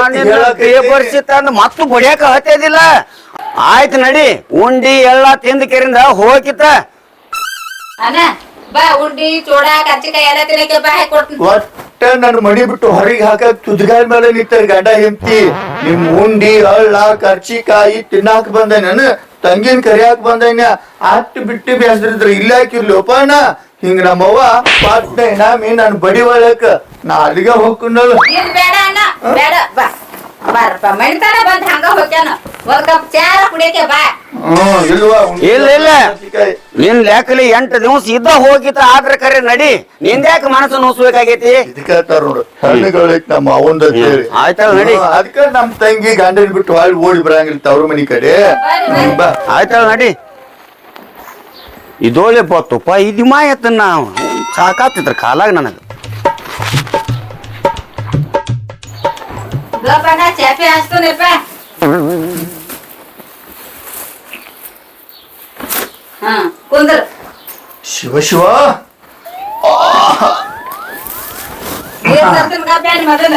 Speaker 1: ತಂದು ಮತ್ತು ಬಡಿಯಾಕ ಹತ್ತಿದಿಲ್ಲ. ಆಯ್ತು ನಡಿ, ಉಂಡಿ ಎಲ್ಲಾ ತಿಂದ ಕೆರಿಂದ ಹೋಗಿತ್ತ.
Speaker 2: ಬಾ ಉಂಡಿ ಚೋಡಾ ಕರ್ಚಿಕಾಯಿ ಎಲ್ಲ ತಿನ್ನಕ್ಕೆ ಬಾ ಕೊಡ್ತೀನಿ.
Speaker 3: ಒಟ್ಟ ನನ್ ಮಣಿ ಬಿಟ್ಟು ಹೊರಗೆ ಹಾಕಕ್ ತುದ್ಗಾಲ್ ಮೇಲೆ ನಿಂತಾರ ಗಂಡ ಹೆಂಡತಿ. ನಿಮ್ ಉಂಡಿ ಹಳ್ಳ ಕರ್ಚಿಕಾಯಿ ತಿನ್ನಾಕ ಬಂದ ನಾನು ತಂಗಿನ ಕರಿಯಾಕ ಬಂದೈನ. ಅಟ್ಟು ಬಿಟ್ಟು ಬೇಸರಿದ್ರ ಇಲ್ಲ ಹಾಕಿರ್ಲಿಪ್ಪ ಅಣ್ಣ. ಹಿಂಗ ನಮ್ಮವ್ವ ಪಾಟ್ನೆ ನಾಮಿ ನನ್ ಬಡಿ ಒಳಕ ನಾ ಅಲ್ಲಿಗೆ ಹೋಗ್ಕೊಂಡಲ್ಲ.
Speaker 2: ಬೇಡ ಅಣ್ಣ ಬೇಡ ಬಾ. ಬಾರಪ್ಪ ಮಣಿತಾನ ಬಂದ್ ಹಂಗ ಹೋಗ್ಯಾನ. ಒಂದ್ ಕಪ್ ಚಾರ ಕುಡಿಯಕ್ಕೆ ಬಾ.
Speaker 3: ಇಲ್ವಾ?
Speaker 1: ಇಲ್ಲ ನಿನ್ ಲೆಕ್ಕಲಿ 8 ದಿವಸ ಇದ್ದ ಹೋಗಿತ್ತ. ಆದ್ರ ಕರೆ ನಡಿ. ನಿಂದ್ಯಾಕ ಮನಸ್ಸು ನೋಸ್ಬೇಕಾಗೈತಿ?
Speaker 3: ಇದಕ್ಕ ನೋಡು ಹಣ್ಣುಗಳೈತ್ ನಮ್ಮ ಅವಂದ.
Speaker 1: ಆಯ್ತಲ್ಲ ನಡಿ.
Speaker 3: ಅದಕ್ಕ ನಮ್ ತಂಗಿ ಗಂಡನ್ ಬಿಟ್ಟು ಹಾಳಿ ಓಡಿ ಬರಂಗಿಲ್ಲ ತವ್ರ ಮನಿ ಕಡೆ.
Speaker 1: ಆಯ್ತಲ್ಲ ನಡಿ. ಇದೋಲೆ ಬತ್ತಪ್ಪ ಇದು ಮಾಯತ್ತ. ನಾವು ಸಾಕಾತಿದ್ರ ಕಾಲಾಗ ನನಗ.
Speaker 2: ಚಾಪಿ ಹಾಸ್ತಾನಪ್ಪ. ಹಾ ಕುಂದ್ರ.
Speaker 3: ಶಿವ ಶಿವ
Speaker 2: ಮೊದಲ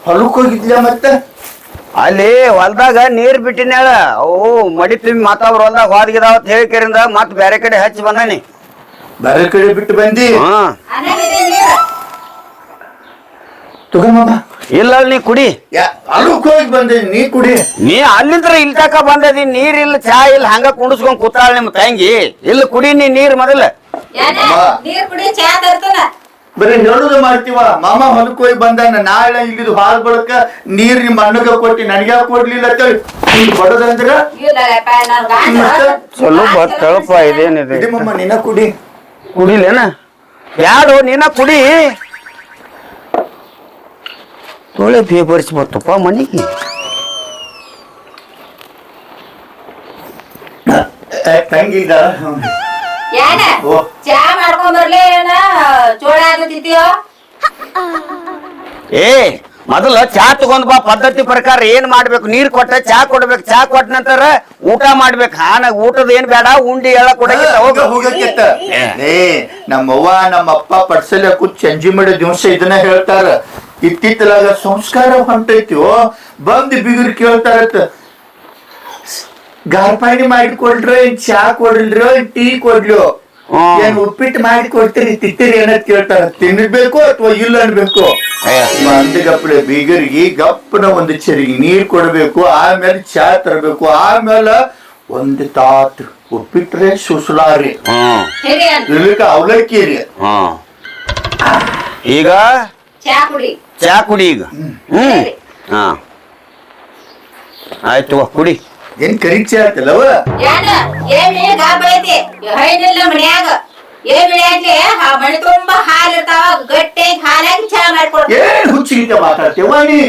Speaker 3: ಹೊಲಕ್ ಹೋಗಿದ್ಲ ಮತ್ತ
Speaker 1: ಅಲ್ಲಿ ಹೊಲ್ದಾಗ ನೀರ್ ಬಿಟ್ಟಿನ್ಯಾಳ. ಅವು ಮಡಿ ತುಂಬಿ ಮಾತಾವ್ರ ಹೊಲ್ದಾಗ ಹೋದ್ಗಿದಾವ ಹೇಳಿಕರಿಂದ ಮತ್ ಬೇರೆ ಕಡೆ ಹಚ್ಚಿ ಬಂದಾನಿ.
Speaker 3: ಬೇರೆ ಕಡೆ ಬಿಟ್ಟು ಬಂದಿ?
Speaker 1: ಇಲ್ಲ ನೀ ಕುಡಿ.
Speaker 3: ಹೊಲಕ್ ಹೋಗಿ ಬಂದಿ ನೀ ಕುಡಿ.
Speaker 1: ನೀ ಅಲ್ಲಿಂದ್ರ ಇಲ್ಲಿ ತಕ ಬಂದದಿ. ನೀರ್ ಇಲ್ಲ, ಚಾ ಇಲ್ಲ, ಹಂಗ ಕುಂಡಿಸ್ಕೊಂಡ್ ಕೂತಾಳ ನಿಮ್ ತಂಗಿ. ಇಲ್ಲ ಕುಡಿ ನೀ ನೀರ್ ಮೊದಲ.
Speaker 2: ನೀರ್ ಕುಡಿ ಚಾ ತರ್ತಾನ.
Speaker 3: ಬರೀ ಹೇಳುದು ಮಾಡ್ತೀವ. ಮಾಮ ಹೊಲಕ್ ಹೋಗಿ ಬಂದಾನ, ನಾಳೆ ಇಲ್ಲಿದು ಹಾಲ್ ಬಳಕ ನೀರ್ ನಿಮ್ಮ ಅಣ್ಣಗ ಕೊಟ್ಟಿ ನನಗೆ ಕೊಡ್ಲಿಲ್ಲ ಅಂತೇಳಿ ಬಡದಂದ್ರ
Speaker 1: ಚಲೋ ಬತ್ತಳಪ್ಪ. ಇದೇನಿದೆ
Speaker 3: ಮಮ್ಮ ನಿನ್ನ ಕುಡಿ.
Speaker 1: ಕುಡಿಲೇನ? ಯಾರು ನಿನ್ನ ಕುಡಿ. ತೊಳೆ ಬೇಬರ್ಸಿ ಬರ್ತಪ್ಪ ಮನೆಗೆ.
Speaker 3: ತಂಗಿಗ
Speaker 2: ಏನ ಚಾ ಮಾಡ್ಕೊಂಡ್ ಬರ್ಲಿ ಏನ ಜೋಳ ಆಗತ್ತಿದ್ಯೋ?
Speaker 1: ಏ ಮೊದಲ ಚಾ ತಗೊಂಡ್ ಬಾ. ಪದ್ಧತಿ ಪ್ರಕಾರ ಏನ್ ಮಾಡ್ಬೇಕು? ನೀರ್ ಕೊಟ್ಟ ಚಾ ಕೊಡ್ಬೇಕು. ಚಾ ಕೊಟ್ಟ ನಂತರ ಊಟ ಮಾಡ್ಬೇಕು. ಊಟದ ಏನ್ ಬೇಡ, ಉಂಡಿ ಎಲ್ಲ
Speaker 3: ಹೋಗಕ್ಕಿತ್ತ. ಏ ನಮ್ಮವ್ವ ನಮ್ಮಪ್ಪ ಪಡ್ಸಲ ಕೂತ್ ಚಂಜಿ ಮಾಡೋ ದಿವಸ ಇದನ್ನ ಹೇಳ್ತಾರ. ಇತ್ತಿತ್ತಲಾಗ ಸಂಸ್ಕಾರ ಹೊಂಟೈತಿವೋ ಬಂದ್ ಬಿಗುರ್ ಕೇಳ್ತಾರತ್ತ. ಗಾರ್ಪಾಣಿ ಮಾಡಿ ಕೊಡ್ರಿ, ಚಾ ಕೊಡ್ರಿಲ್ರೋ, ಟೀ ಕೊಡ್ಲು, ಏನ್ ಉಪ್ಪಿಟ್ಟು ಮಾಡಿ ಕೊಡ್ತೀರಿ, ತಿತ್ತೀರಿ ಏನತ್ ಕೇಳ್ತಾರ. ತಿನ್ಬೇಕು ಅಥವಾ ಇಲ್ಲ ಅನ್ಬೇಕು. ಅಂದ ಗಪ್ಪಲೆ ಬೀಗರಿಗೆ ಗಪ್ಪನ ಒಂದು ಚರಿಗೆ ನೀರ್ ಕೊಡ್ಬೇಕು, ಆಮೇಲೆ ಚಾ ತರಬೇಕು, ಆಮೇಲೆ ಒಂದು ತಾಟ್ ಉಪ್ಪಿಟ್ರೆ ಸುಸಲಾರಿ ಅವಲಕ್ಕಿ ರೀ.
Speaker 1: ಈಗ
Speaker 2: ಚಾ ಕುಡಿ.
Speaker 1: ಚಾ ಕುಡಿ ಈಗ. ಹಾ ಆಯ್ತು ಕುಡಿ.
Speaker 3: ಏನ್ ಕರಿ ಚಾ ಆಯ್ತಲ್ಲವ?
Speaker 2: ಏನ ಏನಿ ಗಾಬೈತಿ ಹೈನಿಲ್ಲ ಮನ್ಯಾಗ. ಏನ್ ಬಿಡ್ಯಾಕ್ಲಿ ಮನೆ ತುಂಬಾ ಹಾಲು ಇರ್ತಾವ, ಗಟ್ಟಿ ಹಾಲಾಗಿ ಚಾ ಮಾಡ್ಕೊಡ್ತೀನಿ.
Speaker 3: ಏನ್ ಹುಚ್ಚಿಗಿಂತ ಮಾತಾಡ್ತೇವ ನೀ?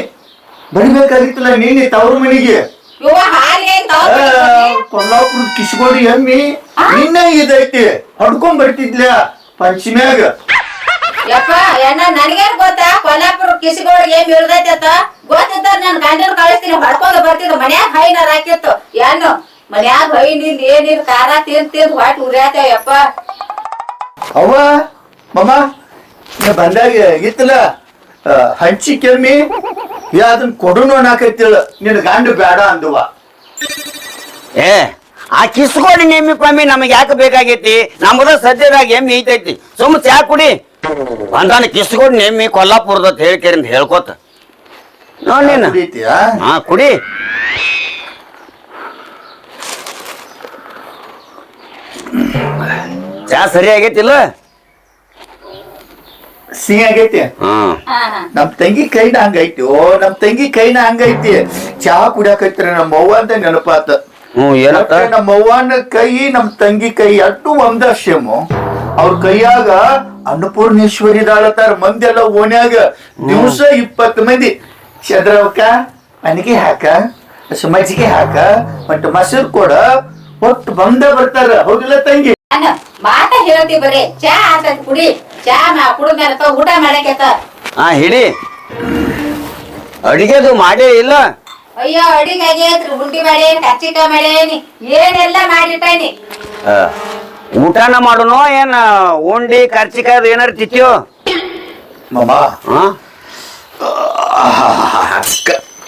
Speaker 3: ಬರಿಬೇಕಾಗಿತ್ತಲ್ಲ ನೀನೆ ತವ್ರ ಮನೆಗೆ.
Speaker 2: ಇವ ಹಾಲು
Speaker 3: ಕೊಲ್ಲಾಪುರದ ಕಿಸ್ಗೋಡಿ ಎಮ್ಮಿ ನಿನ್ನ ಇದೈತಿ ಹೊಡ್ಕೊಂಡ್ ಬರ್ತಿದ್ಲ ಪಂಚಮ್ಯಾಗ.
Speaker 2: ಯಪ್ಪ ಏನ ನನಗೇನ್ ಗೊತ್ತಾ ಕೊಲ್ಲಾಪುರ ಕಿಸಿಗೋಳಿಗೆ ಏನ್ ಇಳ್ದೈತಿ ಅಂತ? ಗೊತ್ತಿದ್ದ ನನ್ ಗಂಡನ ಕಳಿಸ್ತೀನಿ, ಹೊಡ್ಕೊಂಡ್ ಬರ್ತಿದ್ದ. ಮನ್ಯಾಗ ಹೈನಾರ ಹಾಕಿತ್ತು. ಏನು ಮನ್ಯಾಗ ಹೈನಿಲ್ ಏನಿಲ್ ಖಾರ ತಿಂದ್ ಹೊಟ್ಟು ಉರಿಯಾತೇವ ಯಪ್ಪ.
Speaker 3: ಅವ್ವ ಮಮ್ಮ ಬಂದಾಗ ಇತ್ತಲ್ಲ ಹಂಚಿ ಕೆಮ್ಮಿ ಅದನ್ನ ಕೊಡುನು ನಾಕೈತಿಳ. ನಿನ್ ಗಂಡ ಬೇಡ ಅಂದುವ.
Speaker 1: ಏ ಆ ಕಿಸ್ಕೋಡಿ ನೇಮಿ ಪಮ್ಮಿ ನಮಗೆ ಯಾಕೆ ಬೇಕಾಗೈತಿ? ನಮ್ಮದ ಸದ್ಯದಾಗ ಎಮ್ಮಿ ಐತೈತಿ. ಸುಮ್ಮ ಚಾ ಕುಡಿ. ಬಂದಾನ ಕಿಸ್ಕೋಡಿ ನೇಮಿ ಕೊಲ್ಲಾಪುರದ ಹೇಳ್ಕೇರಿಂದ ಹೇಳ್ಕೊತ ನೋಡ್ನೇನ. ಹಾ ಕುಡಿ. ಚಾ ಸರಿ ಆಗೈತಿಲ್ಲ?
Speaker 3: ಸಿಹಿ ಆಗೈತಿ. ನಮ್ ತಂಗಿ ಕೈನ ಹಂಗೈತಿ. ನಮ್ ತಂಗಿ ಕೈನ ಹಂಗೈತಿ. ಚಾ ಕುಡಿಯಾಕೈತ್ರ ನಮ್ಮ ಅವ್ವ ಅಂತ ನೆನಪಾತ. ನಮ್ಮ ಅವ್ವನ ಕೈ ನಮ್ ತಂಗಿ ಕೈ ಅಟ್ಟು ಒಂದ ಶೇಮು. ಅವ್ರ ಕೈಯಾಗ ಅನ್ನಪೂರ್ಣೇಶ್ವರಿ ದಾಳತಾರ. ಮಂದಿ ಎಲ್ಲ ಓಣ್ಯಾಗ ದಿವಸ 20 ಮಂದಿ ಚದ್ರವಕ್ಕ ಮನೆಗೆ ಹಾಕ, ಮಜ್ಜಿಗೆ ಹಾಕ, ಮತ್ತ ಮೊಸರು ಕೊಡ, ಒಟ್ಟು ಬಂದ ಬರ್ತಾರ. ಹೌದಿಲ್ಲ ತಂಗಿ?
Speaker 2: ಮಾತ ಹೇಳ್ತಿ ಬರೀ ಚಾ ಆತ ಕುಡಿ. ಚಾ ಕುಡಿದ ಊಟ ಮಾಡಕತ್ತ.
Speaker 1: ಹಾ ಹಿಡಿ. ಅಡಿಗೆದು ಮಾಡೇ ಇಲ್ಲ?
Speaker 2: ಅಯ್ಯೋ ಅಡಿಗೆ ಆಗೈತ್ರಿ. ಉಂಡಿ ಮಾಡೇನಿ, ಕಚ್ಚಿಕಾಯಿ ಮಾಡೇನಿ, ಏನೆಲ್ಲ ಮಾಡಿಟ್ಟಾನಿ.
Speaker 1: ಊಟನ ಮಾಡುನೋ ಏನ ಉಂಡಿ ಕರ್ಚಿಕಾಯ್ದು ಏನಾರ ತಿತ್ತೀಯೋ?
Speaker 3: ಮಮ್ಮ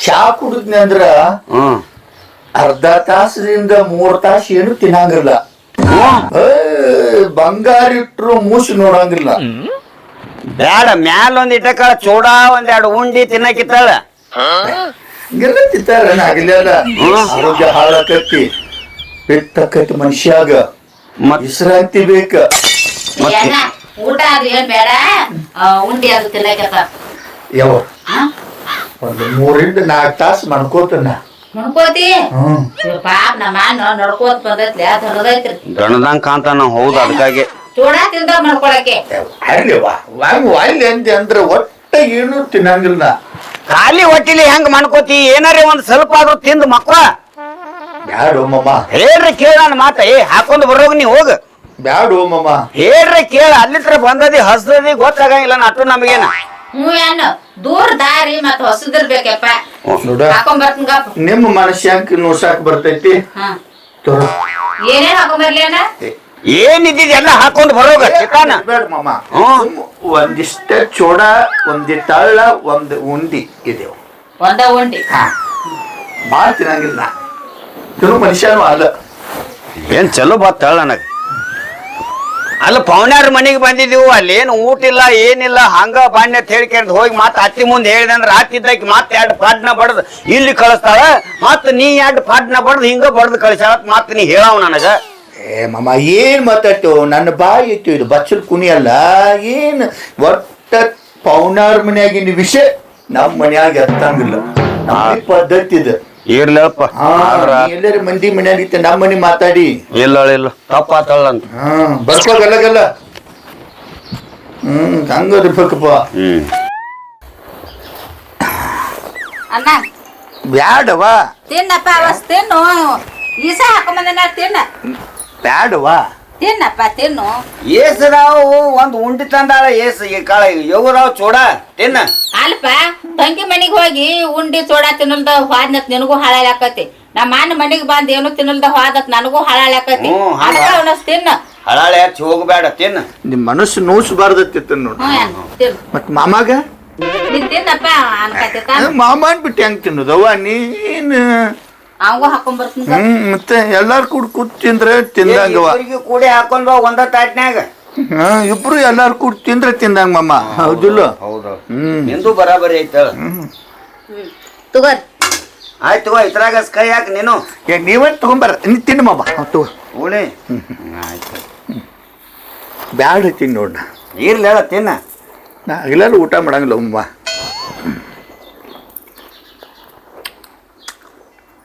Speaker 3: ಚಾ ಕುಡಿದ್ನಿ ಅಂದ್ರ ಅರ್ಧ ತಾಸದಿಂದ 3 ತಾಸು ಏನು ತಿನ್ನಂಗಿಲ್ಲ. ಬಂಗಾರ ಇಟ್ರು ಮೂಸಿ ನೋಡಂಗಿಲ್ಲ.
Speaker 1: ಬ್ಯಾಡ, ಮ್ಯಾಲ ಒಂದ್ ಇಟ್ಟಕಾಳ ಚೂಡ ಒಂದೆರಡು ಉಂಡಿ ತಿನ್ನಕಿತ್ತಾಳ.
Speaker 3: ಗೆಲ್ಲ ತಿಂತಾರ ಆಗಿಲ್ಲ. ಆರೋಗ್ಯ ಹಾಳಾಕತಿ, ಪೆಟ್ಟಾಕತಿ ಮನುಷ್ಯಾಗ. ವಿಶ್ರಾಂತಿ ಬೇಕ.
Speaker 2: ಊಟ ಅದು ಏನ್ ಬೇಡ, ಉಂಡಿ ಅದು ತಿನ್ನಕತ್ತ.
Speaker 3: ಯಾವ ಒಂದು 3 ರಿಂದ 4 ತಾಸು ಮಾಡ್ಕೋತನ.
Speaker 2: ನೋಡ್ಕೋತಿ ಪಾಪ ನಮ್ಮ ನಡ್ಕೋತ ಬಂದೈತ್ಲಿ ಅದೈತ್ರಿ.
Speaker 1: ದಣದಂಗ್ ಕಾಂತಾನ. ಹೌದು, ಅದಕ್ಕಾಗಿ
Speaker 2: ಚೂಡ ತಿಂದ ಮಾಡ್ಕೊಳಕ್ಕೆ.
Speaker 3: ಅಲ್ಲಿ ಅಂದ್ರ ಒಟ್ಟ ಏನು ತಿನ್ನಂಗಿಲ್ಲ.
Speaker 1: ಖಾಲಿ ಹೊಟ್ಟಿಲಿ ಹೆಂಗ್ ಮಾಡ್ಕೋತಿ? ಏನಾರೇ ಒಂದ್ ಸ್ವಲ್ಪ ಆದ್ರೂ ತಿಂದು ಮಕ್ಳ.
Speaker 3: ಬ್ಯಾಡು ಮಮ್ಮ.
Speaker 1: ಹೇಳ್ರಿ ಕೇಳ ನನ್ನ ಮಾತ. ಹಾಕೊಂಡ್ ಬರೋಗ ನೀ ಹೋಗ.
Speaker 3: ಬ್ಯಾಡು ಮಮ್ಮ.
Speaker 1: ಹೇಳ್ರಿ ಕೇಳ. ಅಲ್ಲಿತ್ರ ಬಂದದಿ ಹಸ್ದದಿ ಗೊತ್ತಾಗಂಗಿಲ್ಲ ಅಟ್ಟು ನಮಗೇನ.
Speaker 2: ಏನು ದೂರ ದಾರಿ ಮತ್ ಹೊಸದಿರ್ಬೇಕಪ್ಪ. ಹಾಕೊಂಡ್ ಬರ್ತೀನಿ.
Speaker 3: ನಿಮ್ಮ ಮನಸ್ಯಾಂಕ ನೋಸಾಕ್ ಬರ್ತೈತಿ.
Speaker 2: ಏನೇನ್ ಹಾಕೊಂಡ್ ಬರ್ಲಿ ಅಣ್ಣ?
Speaker 1: ಏನಿದ್ದಿದ್ ಎಲ್ಲ ಹಾಕೊಂಡ್ ಬರೋಗ ಚಿಕಾನ.
Speaker 3: ಬೇಡ ಮಮ್ಮ. ಒಂದಿಷ್ಟ ಚೋಡ, ಒಂದಿಷ್ಟ ಅಳ್ಳ, ಒಂದ್ ಉಂಡಿ ಇದೆ.
Speaker 2: ಒಂದ ಉಂಡಿ
Speaker 3: ಬಾಳ ತಿನ್ನಂಗಿಲ್ಲ. ತಿನ್ನು ಮನುಷ್ಯನು ಅಲ್ಲ.
Speaker 1: ಏನ್ ಚಲೋ ಬತ್ತಾಳ ನನಗ. ಅಲ್ಲ ಪವನ್ಯಾರ ಮನೆಗೆ ಬಂದಿದೀವು. ಅಲ್ಲಿ ಏನು ಊಟ ಇಲ್ಲ ಏನಿಲ್ಲ. ಹಂಗ ಬಾಣ್ಯ ಹೇಳ್ಕೊಂಡು ಹೋಗಿ ಮತ್ತ ಅತ್ತಿ ಮುಂದೆ ಹೇಳಿದೆ ಅಂದ್ರೆ ಆತಿದ್ದಕ್ಕೆ ಮತ್ತೆ 2 ಪಾಡ್ನ ಬಡ್ದು ಇಲ್ಲಿ ಕಳಿಸ್ತಾಳ. ಮತ್ತ ನೀ 2 ಪಾಡ್ನ ಬಡ್ದು ಹಿಂಗ ಬಡ್ದು ಕಳಿಸ್ಯಾಳ. ಮತ್ತ ನೀ ಹೇಳವ್ ನನಗ.
Speaker 3: ಏ ಮಮ್ಮ ಏನ್ ಮಾತಾಡ್ತು? ನನ್ನ ಬಾಯಿ ಇತ್ತು ಇದು ಬಚ್ಚಲ್ ಕುಣಿ ಅಲ್ಲ. ಏನ್ ಒಟ್ಟ ಒಟ್ಟ ಪೌನಾರ್ ಮನ್ಯಾಗಿನ ವಿಷಯ ನಮ್ಮ ಮನ್ಯಾಗ ಎತ್ತಂಗಿಲ್ಲ ನಮ್ಮ ಪದ್ಧತಿ ಇದೆ.
Speaker 1: ಇರ್ಲಪ್ಪ
Speaker 3: ಎಲ್ಲರ ಮಂದಿ ಮನ್ಯಾಗಿತ್ತೆ ನಮ್ಮ ಮನೆ ಮಾತಾಡಿ
Speaker 1: ಇಲ್ಲ ಇಲ್ಲ ತಪ್ಪಾತಲ್ಲ ಅಂತ
Speaker 3: ಬರ್ಕೋಗಲ್ಲ ಹಂಗಿರ್ಬೇಕಪ್ಪ.
Speaker 2: ಅಣ್ಣ
Speaker 3: ಬ್ಯಾಡವಾ
Speaker 2: ತಿನ್ನಪ್ಪ ಅವಸ್ ತಿನ್ನು ಈಸ ಹಾಕೊಂಬಂದ ತಿನ್ನ
Speaker 3: ಬ್ಯಾಡವಾ
Speaker 2: ತಿನ್ನಪ್ಪ ತಿನ್ನು.
Speaker 1: ಏಸರಾವ್ ಒಂದ್ ಉಂಡಿ ತಂದಾಳ ಏಸ್ ಈ ಕಾಳ ಯೋಗರಾವ್ ಚೋಡ ತಿನ್ನ.
Speaker 2: ಅಲ್ಪ ತಂಗಿ ಮನಿಗ್ ಹೋಗಿ ಉಂಡಿ ಚೋಡ ತಿನ್ನಲ್ದ ಹಾದ್ನತ್ ನಿನಗೂ ಹಾಳಾಕತಿ. ನಮ್ಮ ಅಣ್ಣ ಮನಿಗ್ ಬಂದ್ ಏನು ತಿನ್ನಲ್ದ ಹಾದತ್ ನನಗೂ ಹಾಳಾಕತಿ. ತಿನ್ನ
Speaker 1: ಹಳಾಳೆ ಹಚ್ಚಿ ಹೋಗ್ಬೇಡ ತಿನ್ನ.
Speaker 3: ನಿಮ್ ಮನಸ್ಸು ನೋಸ್ಬಾರ್ದತ್ತಿತ್ತ ನೋಡ್. ಮತ್ ಮಾಮಾಗ
Speaker 2: ನೀನ್ ತಿನ್ನಪ್ಪ ಅನ್ಕತಿ
Speaker 3: ಮಾಮ ಅನ್ಬಿಟ್ಟು ಹೆಂಗ್ ತಿನ್ನೋದವ್ವ ನೀನ್
Speaker 2: ಅವಂಗೂ ಹಾಕೊಂಡ್ ಬರ್ತೀನಿ.
Speaker 3: ಮತ್ತೆ ಎಲ್ಲಾರು ಕೂತ್ ತಿಂದ್ರೆ ತಿಂದಂಗವ.
Speaker 1: ಕೂಡಿ ಹಾಕೊಂಡ್ ಬಾ ಒಂದ ತಾಟ್ನ್ಯಾಗ.
Speaker 3: ಇಬ್ರು ಎಲ್ಲಾರು ಕೂಡ್ ತಿಂದ್ರೆ ತಿಂದಂಗ ಮಾಮ. ಹೌದಿಲ್ಲ?
Speaker 1: ಹೌದು ನಿಂದು ಬರಾಬರಿ ಐತ.
Speaker 2: ತಗೋರ್
Speaker 1: ಆಯ್ತು ಇದ್ರಾಗ ಕೈ ಹಾಕ ನೀನು.
Speaker 3: ನೀವೇನ್ ತಗೊಂಬರ ನೀ ತಿನ್ನು ಮಾಮ. ತಗೋ
Speaker 1: ಓಣಿ ಆಯ್ತು
Speaker 3: ಬ್ಯಾಡ ತಿನ್ ನೋಡ.
Speaker 1: ಇರ್ಲಿ ಹೇಳ ತಿನ್ನ.
Speaker 3: ನಾ ಎಲ್ಲಾರು ಊಟ ಮಾಡಂಗಿಲ್ಲ ಅಮ್ಮ.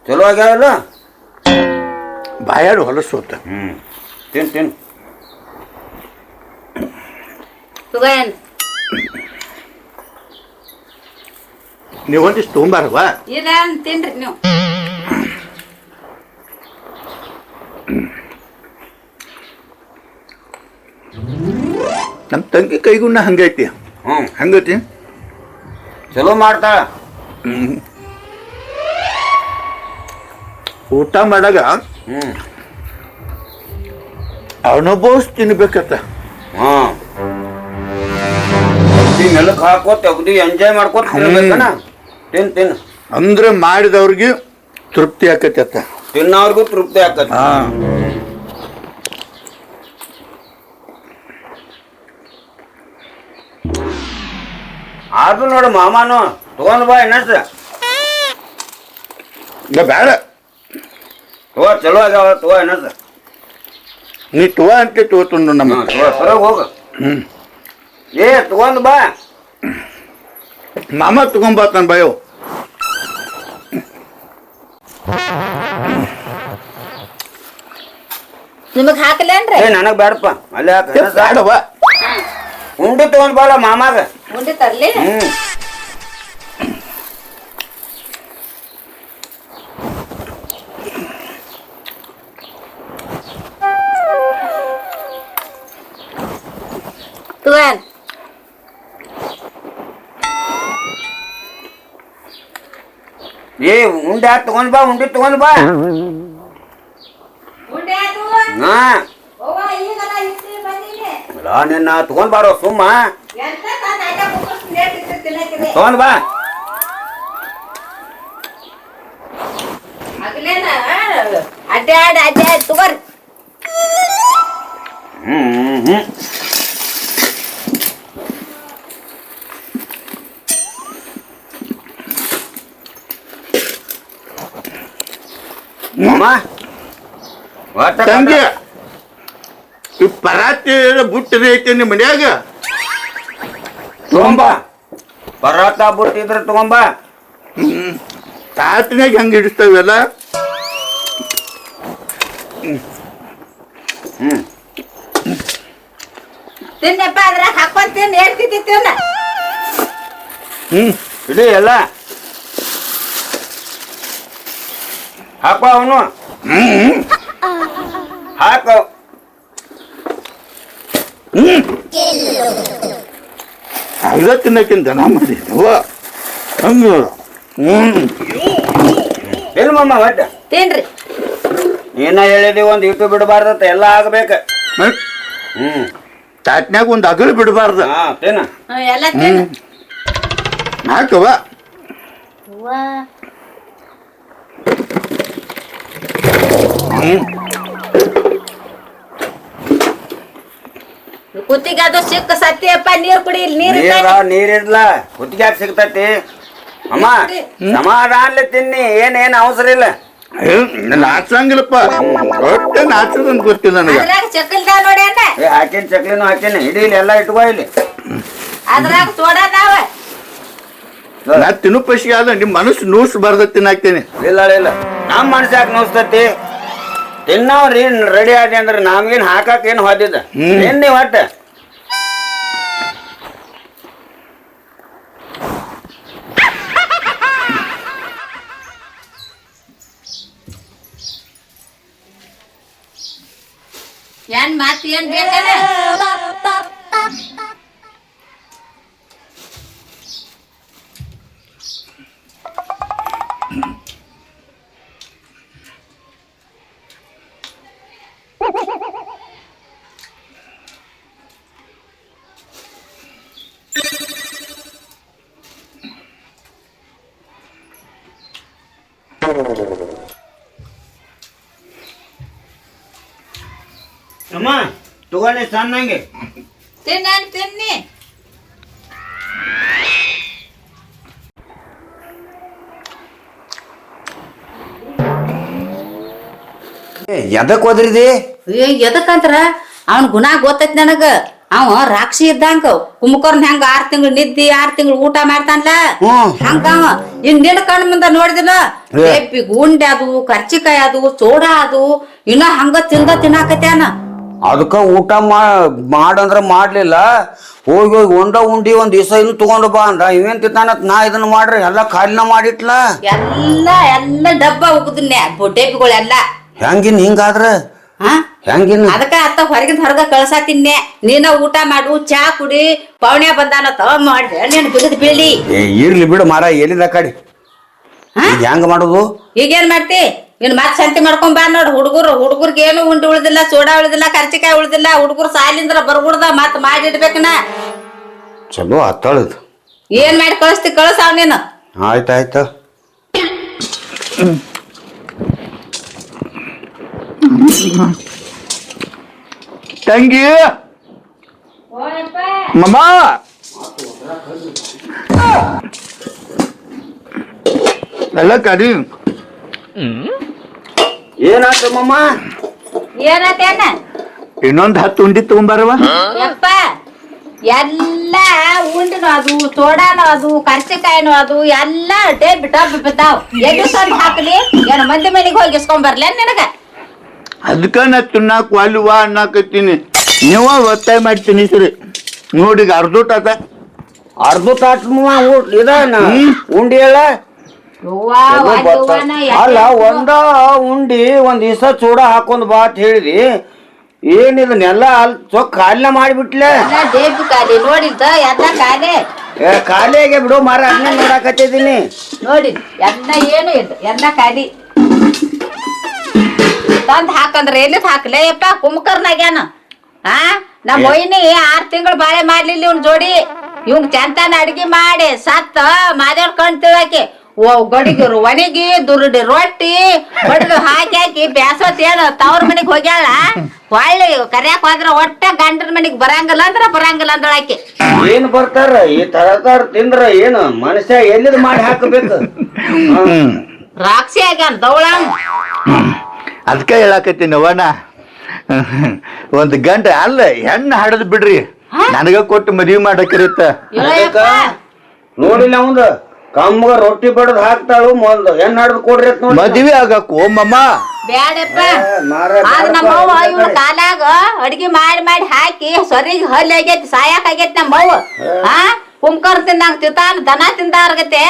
Speaker 1: ಚಲೋ ಆಗ್ಯಾವಲ್ಲ
Speaker 3: ಬಾಯಾಡು ಹೊಲಸು ಹೋತ.
Speaker 1: ತಿನ್ ತಿನ್
Speaker 2: ತಗೋಯನ್
Speaker 3: ನೀವು ಒಂದಿಷ್ಟು ತೊಗೊಂಬಾರವಾ?
Speaker 2: ಇಲ್ಲ ತಿನ್ರಿ ನೀವು.
Speaker 3: ನಮ್ಮ ತಂಗಿ ಕೈಗುಣ್ಣ ಹಂಗೈತಿ. ಹಂಗೈತಿ
Speaker 1: ಚಲೋ ಮಾಡ್ತಾಳ.
Speaker 3: ಊಟ ಮಾಡಾಗ ಅನುಭವಿಸ್ ತಿನ್ಬೇಕತ್ತ.
Speaker 1: ನೆಲಕ್ಕೆ ಹಾಕೋತ ಅಗದಿ ಎಂಜಾಯ್ ಮಾಡ್ಕೋತ ತಿನ್ಬೇಕನ. ತಿನ್ ತಿನ್
Speaker 3: ಅಂದ್ರೆ ಮಾಡಿದವ್ರಿಗೆ ತೃಪ್ತಿ ಆಕತಿ ಅತ್ತ.
Speaker 1: ತಿನ್ನೋರ್ಗು ತೃಪ್ತಿ ಆಕತಿ. ಆದ್ರೂ ನೋಡು ಮಾಮಾನು ತಗೊಂಡ್ ಬಾ ಎನ್ನಸ.
Speaker 3: ಇಲ್ಲ ಬೇಡ
Speaker 1: ತಗೋ ಚಲೋ ಆಗ್ಯಾವ ತಗೋ ಎನ್ನಸ.
Speaker 3: ನೀ ತುವ ಅಂತ ತಗೋತಂದು ನಮ್ಮ
Speaker 1: ಹೊರಗೆ ಹೋಗ. ಏ ತಗೊಂಡ್ ಬಾ
Speaker 3: ಮಾಮ ತಗೊಂಬಾತಾನ ಬಾಯೋ.
Speaker 2: ನಿಮಗ್ ಹಾಕಲೇನ್ರಿ?
Speaker 1: ಏ ನನಗ್ ಬೇಡಪ್ಪ ಅಲ್ಲೇ ಹಾಕ.
Speaker 3: ಬೇಡವ
Speaker 1: ಉಂಡಿ ತಗೊಂಡ್ ಬಾಳ ಮಾಮಾಗ.
Speaker 2: ಉಂಡಿ ತರ್ಲಿ? ತಗೋಯನ್
Speaker 1: ಏ ಉಂಡೆ ತಗೊಂಡ್ ಬಾ ಉಂಡಿ ತಗೊಂಡ್ ಬಾ. ಹಾ ನಿನ್ನ ತಗೊಂಡ್ ಬಾರೋ ಸುಮ್ಮ ತಗೊಂಡ್ ಬಾ.
Speaker 2: ಅಡ್ಡಾಡ್ ಅಡ್ಡಾಡ್ ತಗೋರಿ.
Speaker 3: ತಂಗಿ ಈ ಪರಾತಿ ಬುಟ್ಟದ ಐತಿ ನಿಮ್ಮ ಮನ್ಯಾಗ
Speaker 1: ತಗೊಂಬ. ಪರಾತ ಬಿಟ್ಟಿದ್ರ ತಗೊಂಬ.
Speaker 3: ತಾಟಿನಾಗ ಹೆಂಗ ಹಿಡಿಸ್ತಾವೆಲ್ಲ.
Speaker 2: ತಿನ್ನಪ್ಪ ಅದ್ರಾಗ ಹಾಕೊಂಡ್ ತಿನ್ ಹೇಳ್ತಿದ್ದಿ ತಿನ್ನ.
Speaker 1: ಇಡೀ ಎಲ್ಲ ಹಾಕ ಅವನು ಹಾಕ.
Speaker 3: ಅದ ತಿನ್ನಕ್ಕಿಂತ ನಾ ಮಾಡಿದವ ಹಂಗ.
Speaker 1: ಎಲ್ಲಿ ಮಮ್ಮ ಒಟ್ಟ
Speaker 2: ತಿನ್ರಿ.
Speaker 1: ಏನ ಹೇಳಿದಿ ಒಂದ್ ಇಟ್ಟು ಬಿಡಬಾರ್ದತ್ತ ಎಲ್ಲ ಆಗ್ಬೇಕ.
Speaker 3: ತಾಟ್ನ್ಯಾಗ ಒಂದು ಅಗಲು ಬಿಡಬಾರ್ದ.
Speaker 1: ತಿನ್ನ
Speaker 2: ಎಲ್ಲ ತಿನ್ನ.
Speaker 3: ಹಾಕವ
Speaker 2: ಕುತ್ತಿಗೆ ಅದು ಸಿಕ್ಕ ಸತ್ಯಪ್ಪ. ನೀರ್ ಕುಡಿ. ನೀರ್
Speaker 1: ನೀರಿಡ್ಲ ಕುತ್ತಿಗೆ ಯಾಕೆ ಸಿಗ್ತೈತಿ ಅಮ್ಮ. ಸಮಾಧಾನ ತಿನ್ನಿ ಏನ್ ಅವಸರ ಇಲ್ಲ.
Speaker 3: ನಾಚಂಗಿಲ್ಲಪ್ಪ ಒಟ್ಟೆ ನಾಚದಂತ ಗೊತ್ತಿಲ್ಲ ನನಗೆ.
Speaker 2: ಚಕ್ಕಲ್ದ ನೋಡಿ ಅಣ್ಣ.
Speaker 1: ಹಾಕೇನ್ ಚಕ್ಲಿನೂ ಹಾಕೇನಿ. ಇಡೀ ಇಲ್ಲಿ ಎಲ್ಲ ಇಟ್ಕೋ ಇಲ್ಲಿ.
Speaker 2: ಅದ್ರಾಗ ಸೋಡಾ ಅದಾವ.
Speaker 3: ನಾ ತಿನ್ನು ಪಶಿ ಆದ ನಿಮ್ ಮನಸ್ಸು ನೂಸ್ ಬರ್ದ ತಿನ್ನಾಕ್ತೇನೆ.
Speaker 1: ಇಲ್ಲ ಇಲ್ಲ ನಮ್ಮ ಮನಸ್ಸು ಯಾಕೆ ನೋಸ್ತತಿ ತಿನ್ನವ್ರಿ ರೆಡಿ ಆದಿ ಅಂದ್ರೆ ನಮ್ಗೇನ್ ಹಾಕಾಕ ಏನು ಹೊದಿದ್ದ ಏನ್ ನೀವ್ ಒಟ್ಟ
Speaker 2: ಏನ್ ಮಾತ್ ಏನ್ ಬೇಕಲ್ಲ
Speaker 1: ಅಮ್ಮ ತಗೊಳ್ಳಿ ಸಣ್ಣಂಗೆ
Speaker 2: ತಿನ್ನಿ
Speaker 1: ಎದಕ್ ಹೋದ್ರಿದಿ
Speaker 2: ಎದಕ್ಕಂದ್ರ ಅವನ್ ಗುಣ ಗೊತ್ತೈತಿ ನನಗ. ಅವ ರಾಕ್ಷಿ ಇದ್ದಂಗ ಕುಂಭಕರ್ಣ ಹೆಂಗ 6 ತಿಂಗಳು ನಿದ್ದಿ 6 ತಿಂಗಳು ಊಟ ಮಾಡ್ತಾನಲ್ಲ ಹಂಗ ಅವ ಇನ್ ನಿನ್ನ ಕಣ್ ಮುಂದ ನೋಡಿದಿಲ್ಲ ಗುಂಡೆ ಅದು ಕರ್ಚಿಕಾಯಿ ಅದು ಸೋಡಾ ಅದು ಇನ್ನ ಹಂಗ ತಿನ್ನಾಕತ್ಯಾನ.
Speaker 1: ಅದಕ್ಕ ಊಟ ಮಾಡಂದ್ರ ಮಾಡ್ಲಿಲ್ಲ ಹೋಗಿ ಹೋಗಿ ಉಂಡಿ ಒಂದ್ ದಿವಸ ಇನ್ನು ತಗೊಂಡು ಬಾ ಅಂದ ಇವೇನ್ ತಿಂತಾನತ್ ನಾ ಇದನ್ನ ಮಾಡ್ರಿ ಎಲ್ಲಾ ಖಾಲಿನ ಮಾಡಿಟ್ಲ
Speaker 2: ಎಲ್ಲ ಡಬ್ಬ ಉಗುದನ್ನೆ ಡಬ್ಬಿಗಳೆಲ್ಲ
Speaker 1: ಹೆಂಗಿನ್ ಹಿಂಗಾದ್ರ ಹೆಂಗಿನ್
Speaker 2: ಅದಕ್ಕ ಅತ್ತ ಹೊರಗ ಕಳ್ಸಾತಿನ್ನೆ. ನೀನ ಊಟ ಮಾಡು ಚಾ ಕುಡಿ ಪೌಣ್ಯ ಬಂದಾನತ್ತ ಮಾಡ್ದೆ ನೀನ್ ಬಿಗದ್ ಬೀಳಿ.
Speaker 1: ಇರ್ಲಿ ಬಿಡು ಮಾರ ಎಲ್ಲಿದ ಕಡಿ ಹೆಂಗ ಮಾಡುದು
Speaker 2: ಈಗೇನ್ ಮಾಡ್ತಿ ಇನ್ ಮತ್ ಸಂತಿ ಮಾಡ್ಕೊಂಡ್ ಬಾ ನೋಡ್. ಹುಡುಗರ್ಗೆ ಏನು ಉಂಡಿ ಉಳ್ದಿಲ್ಲ ಸೋಡಾ ಉಳ್ದಿಲ್ಲ ಕರ್ಚಿಕಾಯಿ ಉಳ್ದಿಲ್ಲ. ಹುಡುಗರು ಸಾಲಿಂದ್ರ ಬರ್ಗುಡ್ದ ಮತ್ ಮಾಡಿಡ್ಬೇಕನ.
Speaker 1: ಚಲೋ ಆತಾಳದ್
Speaker 2: ಏನ್ ಮಾಡಿ ಕಳಿಸ್ತಿ ಕಳ್ಸಾವ್ ನೀನು.
Speaker 1: ಆಯ್ತಾಯ್ತ
Speaker 3: ತಂಗಿ ಮಮ್ಮ ಎಲ್ಲ ಕಡಿ
Speaker 1: ಏನಾತಮ್ಮಮ್ಮ
Speaker 2: ಏನತೇನ
Speaker 3: ಇನ್ನೊಂದ್ 10 ಉಂಡಿ ತಗೊಂಬಾರವ.
Speaker 2: ಯಪ್ಪ ಎಲ್ಲ ಉಂಡಿನೂ ಅದು ಸೋಡಾನು ಅದು ಕರ್ಚಿಕಾಯಿನೂ ಅದು ಎಲ್ಲ ಡಬ್ಬ ಬಿದ್ದಾವ್. ಎಲ್ಲಿ ತಂದು ಹಾಕ್ಲಿ ಏನ ಮಂದಿ ಮನೆಗೆ ಹೋಗಿ ಇಸ್ಕೊಂಡ್ ಬರ್ಲೇನ್ ನಿನಗ.
Speaker 3: ಅದಕ್ಕ ನಾ ತಿನ್ನಾಕ ವಾಲ್ವಾ ಅನ್ನಕತ್ತೀನಿ. ನೀವ ಒತ್ತಾಯ ಮಾಡ್ತೀನಿ ಸರಿ ನೋಡಿ ಈಗ ಅರ್ಧೋಟ್ ಆತ
Speaker 1: ಅರ್ಧ ತಾಟ್ ಉಂಡಿ ಹೇಳ ಅಲ್ಲ ಒಂದ ಉಂಡಿ ಒಂದ್ ದಿವಸ ಚೂಡ ಹಾಕೊಂಡ್ ಬಾ ಅಂತ ಹೇಳಿದಿ ಏನಿದನ್ನೆಲ್ಲ ಅಲ್ಲಿ ಚೊಕ್ ಖಾಲಿನ ಮಾಡಿಬಿಟ್ಲೆ.
Speaker 2: ಡೇಬ್ ಖಾಲಿ ನೋಡಿದ್ದ ಎಲ್ಲ ಖಾಲಿ
Speaker 1: ಖಾಲಿಯಾಗೆ ಬಿಡು ಮಾರ ಅದನ್ನೇ ನೋಡಾಕತ್ತಿದ್ದೀನಿ
Speaker 2: ನೋಡಿ ಎಲ್ಲ ಏನು ಇಲ್ಲ ಎಲ್ಲ ಖಾಲಿ. ತಂದ್ ಹಾಕಂದ್ರ ಎಲ್ಲಿದ್ ಹಾಕ್ಲೆ ಯಪ್ಪ ಕುಂಭಕರ್ನಾಗ್ಯಾನ. ನಮ್ಮ ಮೊಯ್ನಿ 6 ತಿಂಗಳು ಬಾಳೆ ಮಾಡ್ಲಿಲ್ಲ ಇವ್ನ ಜೋಡಿ. ಇವ್ನ್ ಚಂತಾನ ಅಡ್ಗಿ ಮಾಡಿ ಸತ್ತ ಮಾದೇವ್ರ ಕಣ್ತಿಳಾಕಿ ಗಡಿಗಿರು ಒಣಗಿ ದುರುಡಿ ರೊಟ್ಟಿ ಹೊಡೆದು ಹಾಕಿ ಬ್ಯಾಸತ್ ಏನು ತವ್ರ ಮನಿಗ್ ಹೋಗ್ಯಾಳ. ಹೊಳ್ಳಿ ಕರ್ಯಾಕ್ ಹೋದ್ರ ಒಟ್ಟ ಗಂಡನ ಮನಿಗ್ ಬರಂಗಿಲ್ಲ ಅಂದಳಾಕಿ.
Speaker 1: ಏನ್ ಬರ್ತಾರ ಈ ತರತಾರ ತಿಂದ್ರ ಏನು ಮನುಷ್ಯ ಎಲ್ಲಿದ್ ಮಾಡಿ ಹಾಕಬೇಕು.
Speaker 2: ರಾಕ್ಷಿ ಆಗ್ಯಾನ ದೌಳ.
Speaker 3: ಅದಕ್ಕ ಹೇಳಾಕತ್ತೀನಿ ಅವನ ಒಂದ್ ಗಂಟೆ ಅಲ್ಲ ಹೆಣ್ಣು ಹಾಡದ್ ಬಿಡ್ರಿ ನನಗ ಕೊಟ್ಟು ಮದ್ವಿ ಮಾಡಕಿರುತ್ತ.
Speaker 1: ನೋಡಿಲ್ಲ ಅವಂದ ಕಮ್ಮಗ ರೊಟ್ಟಿ ಬಡದ್ ಹಾಕ್ತಾಳು ಮೊದ್ಲು ಹೆಣ್ ಹಾಡದ್ ಕೊಡ್ರಿ ಅಂತ ನೋಡಿ
Speaker 3: ಮದ್ವಿ ಆಗಕ್ ಮಮ್ಮ
Speaker 2: ಬ್ಯಾಡಪ್ಪ. ಆದ ನಮ್ಮವ್ವ ಇವ್ನ ಕಾಲಾಗ ಅಡ್ಗಿ ಮಾಡಿ ಹಾಕಿ ಸರಿಗೆ ಹಲ್ಲಿ ಆಗೈತಿ ಸಾಯಾಕ ಆಗೈತಿ ನಮ್ಮವ್ವ. ಕುಂಕರ್ ತಿಂದಂಗ ತಿಂತಾನ ದನ ತಿಂದಾರ್ಗತೆ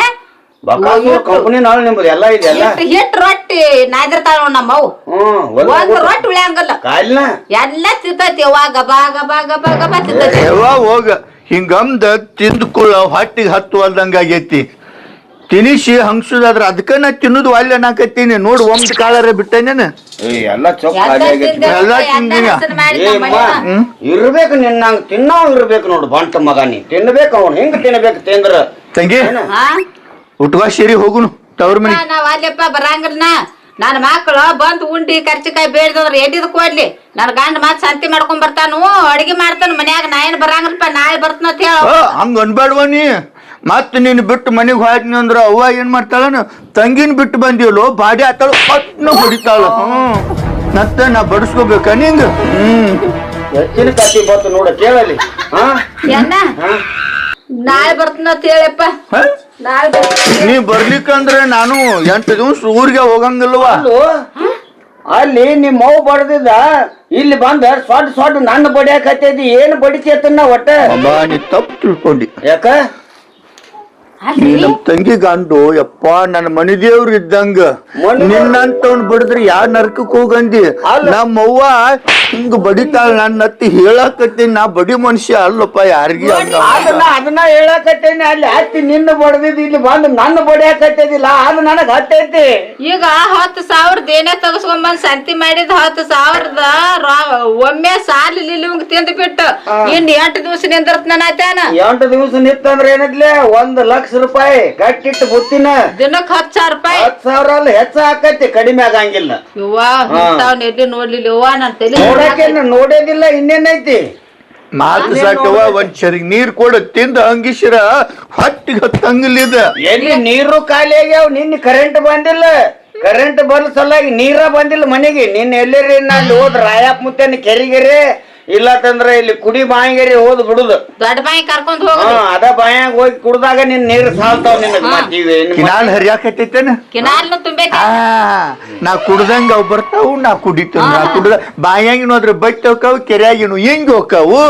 Speaker 1: ಕಂಪನಿ ನಾಳೆ ನಿಮ್ದು ಎಲ್ಲ ಇದೆಲ್ಲ
Speaker 2: ಹಿಟ್ ರೊಟ್ಟಿ ನಾದಿರ್ತಾಳ ನಮ್ಮವ್. ಒಂದ್ ರೊಟ್ಟಿ ಉಳಿಯಂಗಲ್ಲ ಎಲ್ಲ ತಿಂತೈತಿ ಗಬಾ ಗಬಾ ಗಬಾ ಗಬಾ ತಿಂತೈತಿ.
Speaker 3: ಹೋಗ ಹಿಂಗಮ್ದ ತಿಂದ್ಕೊಳ್ಳ ಹೊಟ್ಟಿಗೆ ಹತ್ತು ಅಲ್ದಂಗ ಆಗೈತಿ. ತಿನಿಸಿ ಹಂಗ್ಸುದಾದ್ರ ಅದಕ್ಕ ನಾ ತಿನ್ನುದು ಅಲ್ಲಿ ಅನ್ನಕತ್ತೀನಿ. ನೋಡು ಒಂದ್ ಕಾಳರ ಬಿಟ್ಟನೇನ
Speaker 1: ಎಲ್ಲ ಚೊಕ್
Speaker 3: ಎಲ್ಲ ತಿಂದಿನ
Speaker 1: ಇರ್ಬೇಕು ನಿನ್ನಂಗ ತಿನ್ನವ್ ಇರ್ಬೇಕು ನೋಡು ಬಂಟ ಮಗ ನೀ ತಿನ್ಬೇಕು ಅವ್ನು ಹಿಂಗ ತಿನ್ಬೇಕು ತಿಂದ್ರ
Speaker 3: ತಂಗಿ ಉಟ್ವಾ ಸೇರಿ ಹೋಗುನು ತವ್ರ ಮನಿ.
Speaker 2: ನಾವ್ ಅಲ್ಲಪ್ಪ ಬರಂಗಿಲ್ಲ. ನನ್ನ ಮಕ್ಕಳು ಬಂದ್ ಉಂಡಿ ಕರ್ಚಿಕಾಯಿ ಬೇಡ್ದಂದ್ರ ಎಡಿದ್ ಕೊಡ್ಲಿ. ನನ್ ಗಂಡ ಮತ್ ಸಂತಿ ಮಾಡ್ಕೊಂಡ್ ಬರ್ತಾನು ಅಡ್ಗಿ ಮಾಡ್ತಾನ ಮನ್ಯಾಗ. ನಾ ಏನ್ ಬರಂಗಿಲ್ಲಪ್ಪ ನಾಳೆ ಬರ್ತನಂತ ಹೇಳ.
Speaker 3: ಹಂಗ ಅನ್ಬೇಡ್ವ ನೀ. ಮತ್ ನೀನ್ ಬಿಟ್ಟು ಮನಿಗ್ ಹೋದ್ನಿ ಅಂದ್ರ ಅವ್ವ ಏನ್ ಮಾಡ್ತಾಳ ತಂಗಿನ ಬಿಟ್ಟು ಬಂದಿವಲ್ಲೋ ಬಾಡಿ ಆತಾಳ ಪಟ್ನ ಹೊಡಿತಾಳ. ಮತ್ತ ನಾ ಬಡಿಸ್ಕೋಬೇಕ ನಿಂಗ.
Speaker 1: ಹೆಚ್ಚಿನ ಕತ್ತಿ ಬತ್ತು ನೋಡ ಕೇಳಲಿ
Speaker 2: ನಾಳೆ ಬರ್ತನಂತ ಹೇಳಪ್ಪ
Speaker 3: ಹ?
Speaker 2: ನಾಳೆ ಬರ್ತೀನಿ.
Speaker 3: ನೀ ಬರ್ಲಿಕ್ಕಂದ್ರೆ ನಾನು 8 ದಿವಸ ಊರಿಗೆ ಹೋಗಂಗಿಲ್ವಾ
Speaker 1: ಅಲ್ಲಿ ನಿಮ್ಮ ಮೌ ಬಡ್ದಿದ್ದ ಇಲ್ಲಿ ಬಂದ ಸೊಡ್ ನನ್ನ ಬಡಿಯಾಕತ್ತೈತಿ ಏನ್ ಬಡಿತೈತನ್ನ ಒಟ್ಟ
Speaker 3: ಅಮ್ಮ ನೀ ತಪ್ಪು ತಿಳ್ಕೊಂಡಿ
Speaker 1: ಯಾಕ
Speaker 3: ನೀ
Speaker 2: ಅಲ್ರಿ
Speaker 3: ನಮ್ ತಂಗಿ ಗಂಡು ಯಪ್ಪ ನನ್ನ ಮನಿ ದೇವ್ರು ಇದ್ದಂಗ ನಿನ್ನಂತವ್ನ್ ಬಡಿದ್ರೆ ಯಾ ನರ್ಕಕ್ ಹೋಗಂದಿ
Speaker 1: ಅಲ್ಲ.
Speaker 3: ನಮ್ಮವ್ವ ಹಿಂಗ ಬಡಿತಾಳ ನನ್ನ ಅತ್ತಿ ಹೇಳಾಕತ್ತೀನಿ ನಾ ಬಡಿ ಮನುಷ್ಯ ಅಲ್ಲಪ್ಪ ಯಾರಿಗಿ ಹಂಗ
Speaker 1: ಅದನ್ನ ಹೇಳಕತ್ತೇನೆ ಅಲ್ಲಿ ಹತ್ತಿ ನಿನ್ನ ಬಡ್ದಿದ್ ಇಲ್ಲಿ ಬಂದು ನನ್ನ ಬಡಿಯಾಕತ್ತೈತಿಲ್ಲ ಅದು ನನಗ್ ಹತ್ತೈತಿ
Speaker 2: ಈಗ 10,000 ಏನೇ ತಗಸ್ಕೊಂಬಂದ್ ಸಂತಿ ಮಾಡಿದ್ 10,000 ಒಮ್ಮೆ ಸಾಲಿ ಲಿಲಿವಂಗ್ ತಿಂದ್ ಬಿಟ್ಟು ಇನ್ 8 ದಿವಸ ನಿಂದಿರ್ತನ
Speaker 1: 8 ದಿವಸ ನಿತ್ತಂದ್ರೆ ಏನದ್ಲೆ 1,00,000 ರೂಪಾಯಿ ಗಟ್ಟಿಟ್ಟು ಬುತ್ತಿನ
Speaker 2: ದಿನಕ್ 10,000 ರೂಪಾಯಿ
Speaker 1: 10,000 ಅಲ್ಲಿ ಹೆಚ್ಚ ಆಕೈತಿ ಕಡಿಮೆ ಆಗಂಗಿಲ್ಲ
Speaker 2: ಯವ್ವ ಇಂತಾವ್ನ ಎಲ್ಲಿ ನೋಡ್ಲಿಲ್ಲ ಯವ್ವ ನನ್ ತಲೆ
Speaker 1: ನೋಡಕ್ಕೆ ನೋಡೋದಿಲ್ಲ ಇನ್ನೇನೈತಿ
Speaker 3: ಮಾತು ಸಾಕವ ಒಂದ್ ಚರಿಗೆ ನೀರ್ ಕೊಡ ತಿಂದ ಹಂಗಿಸಿರ ಹೊಟ್ಟಿಗೆ ಹತ್ತಂಗಿಲ್ಲಿದ
Speaker 1: ಎಲ್ಲಿ ನೀರು ಖಾಲಿ ಆಗ್ಯಾವ ನಿನ್ನ ಕರೆಂಟ್ ಬಂದಿಲ್ಲ ಕರೆಂಟ್ ಬರ್ ಸಲುವಾಗಿ ನೀರ ಬಂದಿಲ್ಲ ಮನೆಗೆ ನಿನ್ನ ಎಲ್ಲರಿ ಅಲ್ಲಿ ಹೋದ್ ರಾಯಪ್ಪ ಮುತ್ತೇನ ಕೆರಿಗೆರೆ ಇಲ್ಲತ್ತಂದ್ರ ಇಲ್ಲಿ ಕುಡಿ ಬಾಯಿಗೆರೆ ಹೋದ್ ಬಿಡುದು
Speaker 2: ದೊಡ್ಡ ಬಾಯಿ ಕರ್ಕೊಂಡ್ ಹೋಗ
Speaker 1: ಅದ ಬಾಯಾಗ ಹೋಗಿ ಕುಡ್ದಾಗ ನಿನ್ ನೀರು ಸಾಲ್ತಾವ್ ನಿನಗೆ
Speaker 3: ಕಿನಾಲ್ ಹರಿಯಾಕತ್ತೈತೇನ
Speaker 2: ಕಿನಾಲ್ನು ತುಂಬೈತಿ
Speaker 3: ನಾ ಕುಡ್ದಂಗ ಅವ್ ಬರ್ತಾವು ನಾ ಕುಡಿತೇನೆ ನಾ ಕುಡ್ದ ಬಾಯಾಗಿನ ಹೋದ್ರೆ ಬಟ್ಟೆ ಹೋಕಾವು ಕೆರೆಯಾಗಿನು ಹಿಂಗ್ ಹೋಕಾವು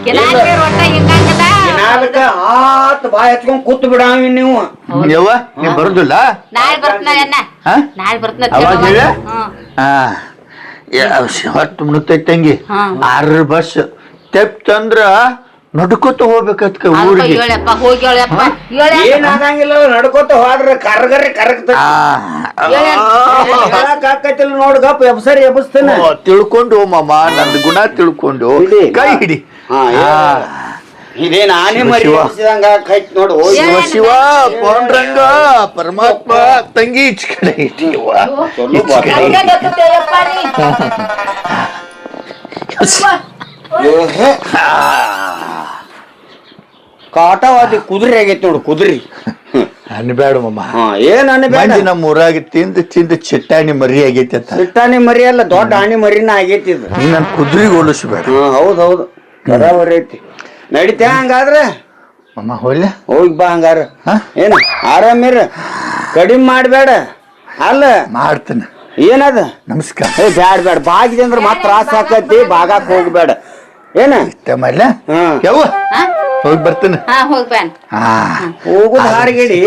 Speaker 2: ಕಿನಾಲ್ ನೀರ್ ಒಟ್ಟ ಹಿಂಗಂಗದ
Speaker 1: ನಾಲ್ಕ ಆತ್ ಬಾಯ್ ಹಚ್ಕೊಂಡ್ ಕೂತ್ ಬಿಡಾವಿ ನೀವು
Speaker 3: ಯವ್ವ ನೀ ಬರುದಿಲ್ಲ
Speaker 2: ನಾಳೆ ಬರ್ತನ ಅಣ್ಣ
Speaker 3: ಹಾ?
Speaker 2: ನಾಳೆ ಬರ್ತನ
Speaker 3: ಅವಾಗ ಹೇಳ ಹೊತ್ತು ಮುಣತೈತಂಗಿ 6 ಬಸ್ ತೆಪ್ತಂದ್ರ ನಡ್ಕೋತ ಹೋಗ್ಬೇಕತ್ಕ ಊರಿಗೆ
Speaker 2: ಹೇಳಪ್ಪ ಹೋಗಿ ಹೇಳಪ್ಪ
Speaker 1: ಏನ್ ಆಗಂಗಿಲ್ಲ ನಡ್ಕೋತ ಹೋದ್ರ ಕರ್ಗರಿ ಕರಗ್ತ ಆಕತಿಲ್ಲ ನೋಡ್ ಗಪ್ ಎಬ್ಸರಿ ಎಬ್ಸ್ತೇನೆ
Speaker 3: ತಿಳ್ಕೊಂಡು ಮಾಮ ನಂದು ಗುಣ ತಿಳ್ಕೊಂಡು
Speaker 1: ಹಿಡಿ.
Speaker 3: ಕೈ ಹಿಡಿ
Speaker 1: ಇದೇನ್ ಆನೆ ಮರಿ ಎಬ್ಸಿದಂಗ ಕೈತ್ ನೋಡು
Speaker 3: ಶಿವ ಶಿವ ಪಾಂಡ್ರಂಗ ಪರಮಾತ್ಮ ತಂಗಿ ಈಚ ಕಡೆ ಇಟ್ಟಿವ
Speaker 1: ಕಾಟವಾದಿ ಕುದುರೆ ಆಗೈತಿ ನೋಡು ಕುದುರೆ
Speaker 3: ಅನ್ಬೇಡ ಮಮ್ಮ
Speaker 1: ಏನ್ ಅನ್ಬೇಡ
Speaker 3: ಮಂದಿ ನಮ್ಮ ಊರಾಗ ತಿಂದು ಚಿಟ್ಟಾಣಿ ಮರಿ ಆಗೈತಿ ಅಂತ
Speaker 1: ಸಿಟ್ಟಾನಿ ಮರಿ ಅಲ್ಲ ದೊಡ್ಡ ಆನಿ ಮರಿನ ಆಗೈತಿ ಇದು
Speaker 3: ನೀ ನನ್ ಕುದುರೆಗೆ ಹೋಲಿಸ್ಬೇಡ
Speaker 1: ಹೌದೌದು ಬರಾಬರಿ ಐತಿ ನಡಿತೇ ಹಂಗಾದ್ರೆ
Speaker 3: ಮಮ್ಮ ಹೋಗ್ಲೆ
Speaker 1: ಹೋಗಿ ಬಾ ಹಂಗಾರ ಏನ ಆರಾಮಿರ ಕಡಿಮೆ ಮಾಡ್ಬೇಡ ಅಲ್ಲ
Speaker 3: ಮಾಡ್ತೇನೆ
Speaker 1: ಏನದ
Speaker 3: ನಮಸ್ಕಾರ
Speaker 1: ಬ್ಯಾಡ ಬ್ಯಾಡ ಬಾಗಿದೆ ಅಂದ್ರ ಮತ್ ತ್ರಾಸ ಆಕತಿ ಬಾಗಾಕ್ ಹೋಗ್ಬೇಡ ಏನ
Speaker 3: ಇಷ್ಟ ಮಾಡ್ಲ ಯಾವ ಹೋಗಿ ಬರ್ತೇನೆ
Speaker 2: ಹೋಗ್ ಬ್ಯಾನ್
Speaker 1: ಹೋಗುದ್ ಹಾರ್ಗಿಡಿ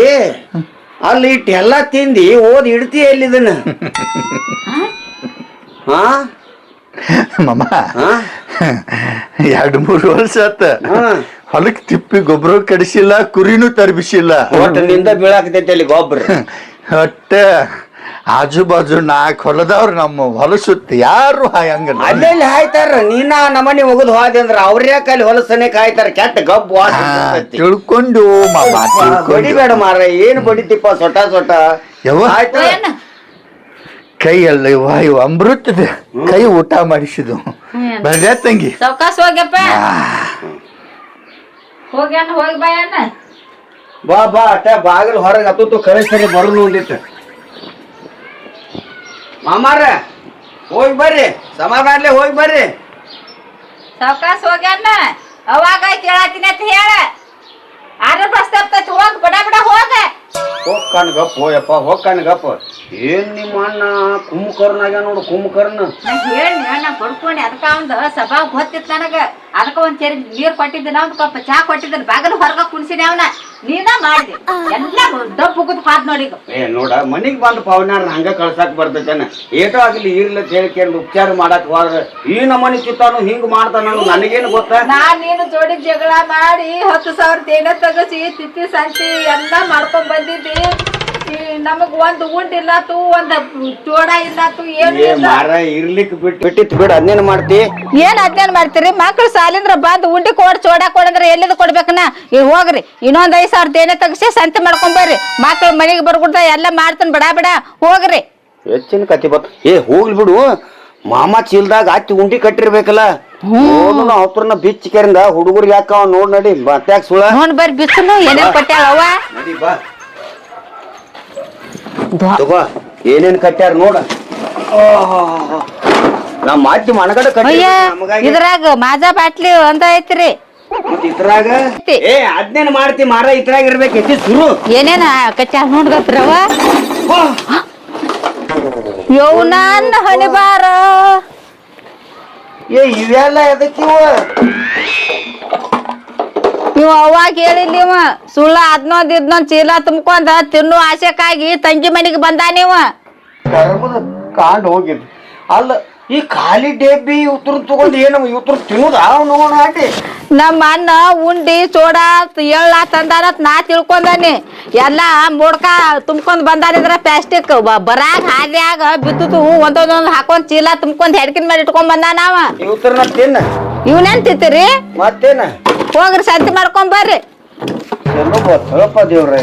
Speaker 1: ಅಲ್ಲಿ ಇಟ್ಟು ಎಲ್ಲ ತಿಂದಿ ಓದ್ ಇಡ್ತಿ ಎಲ್ಲಿದನ ಹಾ
Speaker 3: ಮಮ್ಮ
Speaker 1: ಹಾ
Speaker 3: 2-3 ವರ್ಷ ಆತ ಹೊಲಕ್ ತಿಪ್ಪಿ ಗೊಬ್ಬರ ಕಡಿಸಿಲ್ಲ ಕುರಿನೂ ತರ್ಬಿಸಿಲ್ಲ
Speaker 1: ಒಟ್ಟು ನಿಂದ ಬೀಳಾಕತೈತಿ ಅಲ್ಲಿ ಗೊಬ್ಬರ
Speaker 3: ಒಟ್ಟ ಆಜು ಬಾಜು 4 ಹೊಲದವ್ರು ನಮ್ಮ ಹೊಲ ಸುತ್ತ ಯಾರು ಹಾಯಂಗಲ್ಲ
Speaker 1: ಅಲ್ಲೆಲ್ಲಿ ಹಾಯ್ತಾರ ನೀನ ನಮ್ಮನಿ ಹೋಗುದ್ ಹೋದೆ ಅಂದ್ರ ಅವ್ರ ಯಾಕೆ ಅಲ್ಲಿ ಹೊಲಸನೆ ಕಾಯ್ತಾರ ಕೆಟ್ಟ ಗಬ್ಬು ವಾಸ ಬರ್ತೈತಿ.
Speaker 3: ತಿಳ್ಕೊಂಡು ಮಾಮ
Speaker 1: ಬಡಿಬೇಡ ಮಾರ ಏನ್ ಬಡಿತಿಪ್ಪ ಸೊಟ
Speaker 3: ಯವ್ವ
Speaker 1: ಆಯ್ತಾ
Speaker 3: ಕೈ ಅಲ್ಲ ಇವ ಅಮೃತದ ಕೈ ಊಟ ಮಾಡಿಸಿದು ಬರ್ಯಾ ತಂಗಿ
Speaker 2: ಸೌಕಾಸ್ ಹೋಗ್ಯಪ್ಪ ಹೋಗ್ಯಾನ ಹೋಗಿ ಬಾಯಣ್ಣ
Speaker 1: ಬಾ ಬಾ ಅಟ್ಟ ಬಾಗಿಲು ಹೊರಗೆ ಹತ್ತು ಕಳಿಸ್ತಾರೆ ಬರೋದು ಒಂದಿಟ್ಟು ಮಾಮಾರ ಹೋಗಿ ಬರ್ರಿ ಸಮಾಧಾನ್ಲೆ ಹೋಗಿ ಬರ್ರಿ
Speaker 2: ಸೌಕಾಸ್ ಹೋಗ್ಯಾನ ಅವಾಗ ಕೇಳತ್ತೀನಿ ಅಂತ ಹೇಳ ಆರ ಬಸ್ ತಪ್ತೈತಿ ಹೋಗ್ ಬಡ ಬಡ ಹೋಗ
Speaker 1: ಹೋಗ್ಕನ್ ಗಪ್ ಹೋಯಪ್ಪ ಹೋಗ್ಕನ್ ಗಪ್ ಏನ್ ನಿಮ್ಮ ಅಣ್ಣ ಕುಂಭಕರ್ನಾಗ ನೋಡು ಕುಂಭಕರ್ಣ
Speaker 2: ನಾ ಹೇಳಿ ನಾ ಬಡ್ಕೊಂಡೆ ಅದಕ್ಕ ಒಂದ್ ಸಭಾ ಗೊತ್ತಿತ್ತು ನನಗ ಅದಕ್ಕ ಒಂದ್ ಚೇರಿ ನೀರ್ ಕೊಟ್ಟಿದ್ದ ಒಂದ್ ಕಪ್ ಚಾ ಕೊಟ್ಟಿದ್ದ ಬಾಗಲು ಹೊರಗ ಕುಣ್ಸಿನಿ ಅವನ ನೀನ ಮಾಡಿದೆ ಎಲ್ಲ ದಪ್ಪ ಉಗುದ್ ಪಾದ್ ನೋಡಿ
Speaker 1: ಏ ನೋಡ ಮನಿಗ್ ಬಂದ್ ಪವನಾರ ಹಂಗ ಕಳ್ಸಾಕ್ ಬರ್ತೈತೇನ ಏಟೋ ಆಗ್ಲಿ ಇರ್ಲ ಹೇಳ್ಕೊಂಡು ಉಪಚಾರ ಮಾಡಕ್ ಹೋದ್ರ ಈ ನಮ್ಮನಿ ಚಿತ್ತಾನು ಹಿಂಗ್ ಮಾಡ್ತಾನ ನನಗೇನು ಗೊತ್ತ
Speaker 2: ನಾನ್ ನೀನು ಜೋಡಿ ಜಗಳ ಮಾಡಿ 10,000 ಏನ ತಗಸಿ ತಿತ್ತಿ ಸಂತಿ ಎಲ್ಲ ಮಾಡ್ಕೊಂಡ್ ಬಂದಿದ್ದಿ ನಮಗ್ ಒಂದ್ ಉಂಡ್ ಇಲ್ಲಾತು ಒಂದ್ ಚೋಡ ಇಲ್ಲಾತು ಏನು
Speaker 1: ಮಾರ ಇರ್ಲಿಕ್ ಬಿಟ್ಟಿತ್ ಬಿಡ ಅದ್ನೇನ್ ಮಾಡ್ತಿ
Speaker 2: ಏನ್ ಅದ್ನೇನ್ ಮಾಡ್ತೀರಿ ಮಕ್ಳು ಸಾಲಿಂದ್ರ ಬಂದ್ ಉಂಡಿ ಕೊಡ್ ಚೋಡ ಕೊಡಂದ್ರ ಎಲ್ಲಿದ್ ಕೊಡ್ಬೇಕನ ಈಗ ಹೋಗ್ರಿ ಇನ್ನೊಂದ್ 5,000 ಏನೇ ತಗಸಿ ಸಂತಿ ಮಾಡ್ಕೊಂಡ್ ಬರ್ರಿ ಮಕ್ಳು ಮನೆಗೆ ಬರ್ಬಿಡ್ದ ಎಲ್ಲ ಮಾಡ್ತಾನ ಬಡ ಬಡ ಹೋಗ್ರಿ
Speaker 1: ಹೆಚ್ಚಿನ ಕತಿ ಬತ್ ಏ ಹೋಗ್ಲಿ ಬಿಡು ಮಾಮ ಚೀಲ್ದಾಗ ಹತ್ತಿ ಉಂಟಿ ಕಟ್ಟಿರ್ಬೇಕಲ್ಲ ಹೋದನು ಅವ್ರನ್ನ ಬಿಚ್ಚಿಕೆರಿಂದ ಹುಡುಗರಿಗೆ ಯಾಕ ನೋಡ್ ನಡಿ ಬತ್ಯಾಕ ಸುಳ
Speaker 2: ನೋಡ್ ಬರ್ರಿ ಬಿಸ್ಲು ಏನೇನ್ ಕೊಟ್ಟಾಳ ಅವ್ವ
Speaker 1: ನಡಿ ಬಾ ತಗೋ ಏನೇನ್ ಕಟ್ಟ್ಯಾರ ನೋಡ ನಮ್ಮ ಅಜ್ಜಿ ಮನಗಡ
Speaker 2: ಅಯ್ಯ ಇದ್ರಾಗ ಮಾಜಾ ಬಾಟ್ಲಿ ಒಂದ ಐತ್ರಿ
Speaker 1: ಮತ್ ಇದ್ರಾಗ ಏ ಅದ್ನೇನ್ ಮಾಡ್ತಿ ಮಾರ ಇದ್ರಾಗ ಇರ್ಬೇಕೈತಿ ಶುರು
Speaker 2: ಏನೇನ ಕಚ್ಚಾ ನೋಡ್ದತ್ರವ ಯೌನನ್ನ ಹಣಿಬಾರ
Speaker 1: ಏ ಇವೆಲ್ಲ ಎದಕ್ಕಿವ
Speaker 2: ನೀವು ಅವಾಗ ಹೇಳಿಲ್ಲ ಇವ ಸುಳ್ಳ ಅದ್ನೊಂದ್ ಚೀಲ ತುಂಬ್ಕೊಂಡ ತಿನ್ನು ಆಸೆಕ್ಕಾಗಿ ತಂಗಿ ಮನೆಗೆ ಬಂದ ನೀವ
Speaker 1: ಕಾಂಡ್ ಹೋಗಿದ್ ಅಲ್ಲ ಈ ಖಾಲಿ ಡೇಬಿ ಇವ್ರ ತಗೊಂಡ್ ಏನು ಇವ್ರ ತಿನ್ನುದ ನೋಡ ಆಟಿ
Speaker 2: ನಮ್ಮ ಅಣ್ಣ ಉಂಡಿ ಸೋಡಾ ಎಳ್ಳ ತಂದಾನತ್ ನಾ ತಿಳ್ಕೊಂಡಾನಿ ಎಲ್ಲಾ ಮೋಡ್ಕ ತುಂಬ್ಕೊಂಡ್ ಬಂದಾನಿದ್ರ ಪ್ಲಾಸ್ಟಿಕ್ ಬರಾಗ ಹಾದ್ಯಾಗ ಬಿದ್ದುದು ಒಂದೊಂದೊಂದ್ ಹಾಕೊಂಡ್ ಚೀಲ ತುಂಬ್ಕೊಂಡ್ ಹೆಡ್ಕಿನ ಮೇಲೆ ಇಟ್ಕೊಂಡ್ ಬಂದ ನಾವ
Speaker 1: ಇವ್ರನ್ನ ತಿನ್ನ
Speaker 2: ಇವ್ನೇನ್ ತಿಂತೀರಿ
Speaker 1: ಮತ್ತೇನ
Speaker 2: ಹೋಗ್ರಿ ಸಂತಿ ಮಾಡ್ಕೊಂಡ್ ಬರ್ರಿ
Speaker 1: ಎಲ್ಲೋ ಗೊತ್ತಪ್ಪ ದೇವ್ರ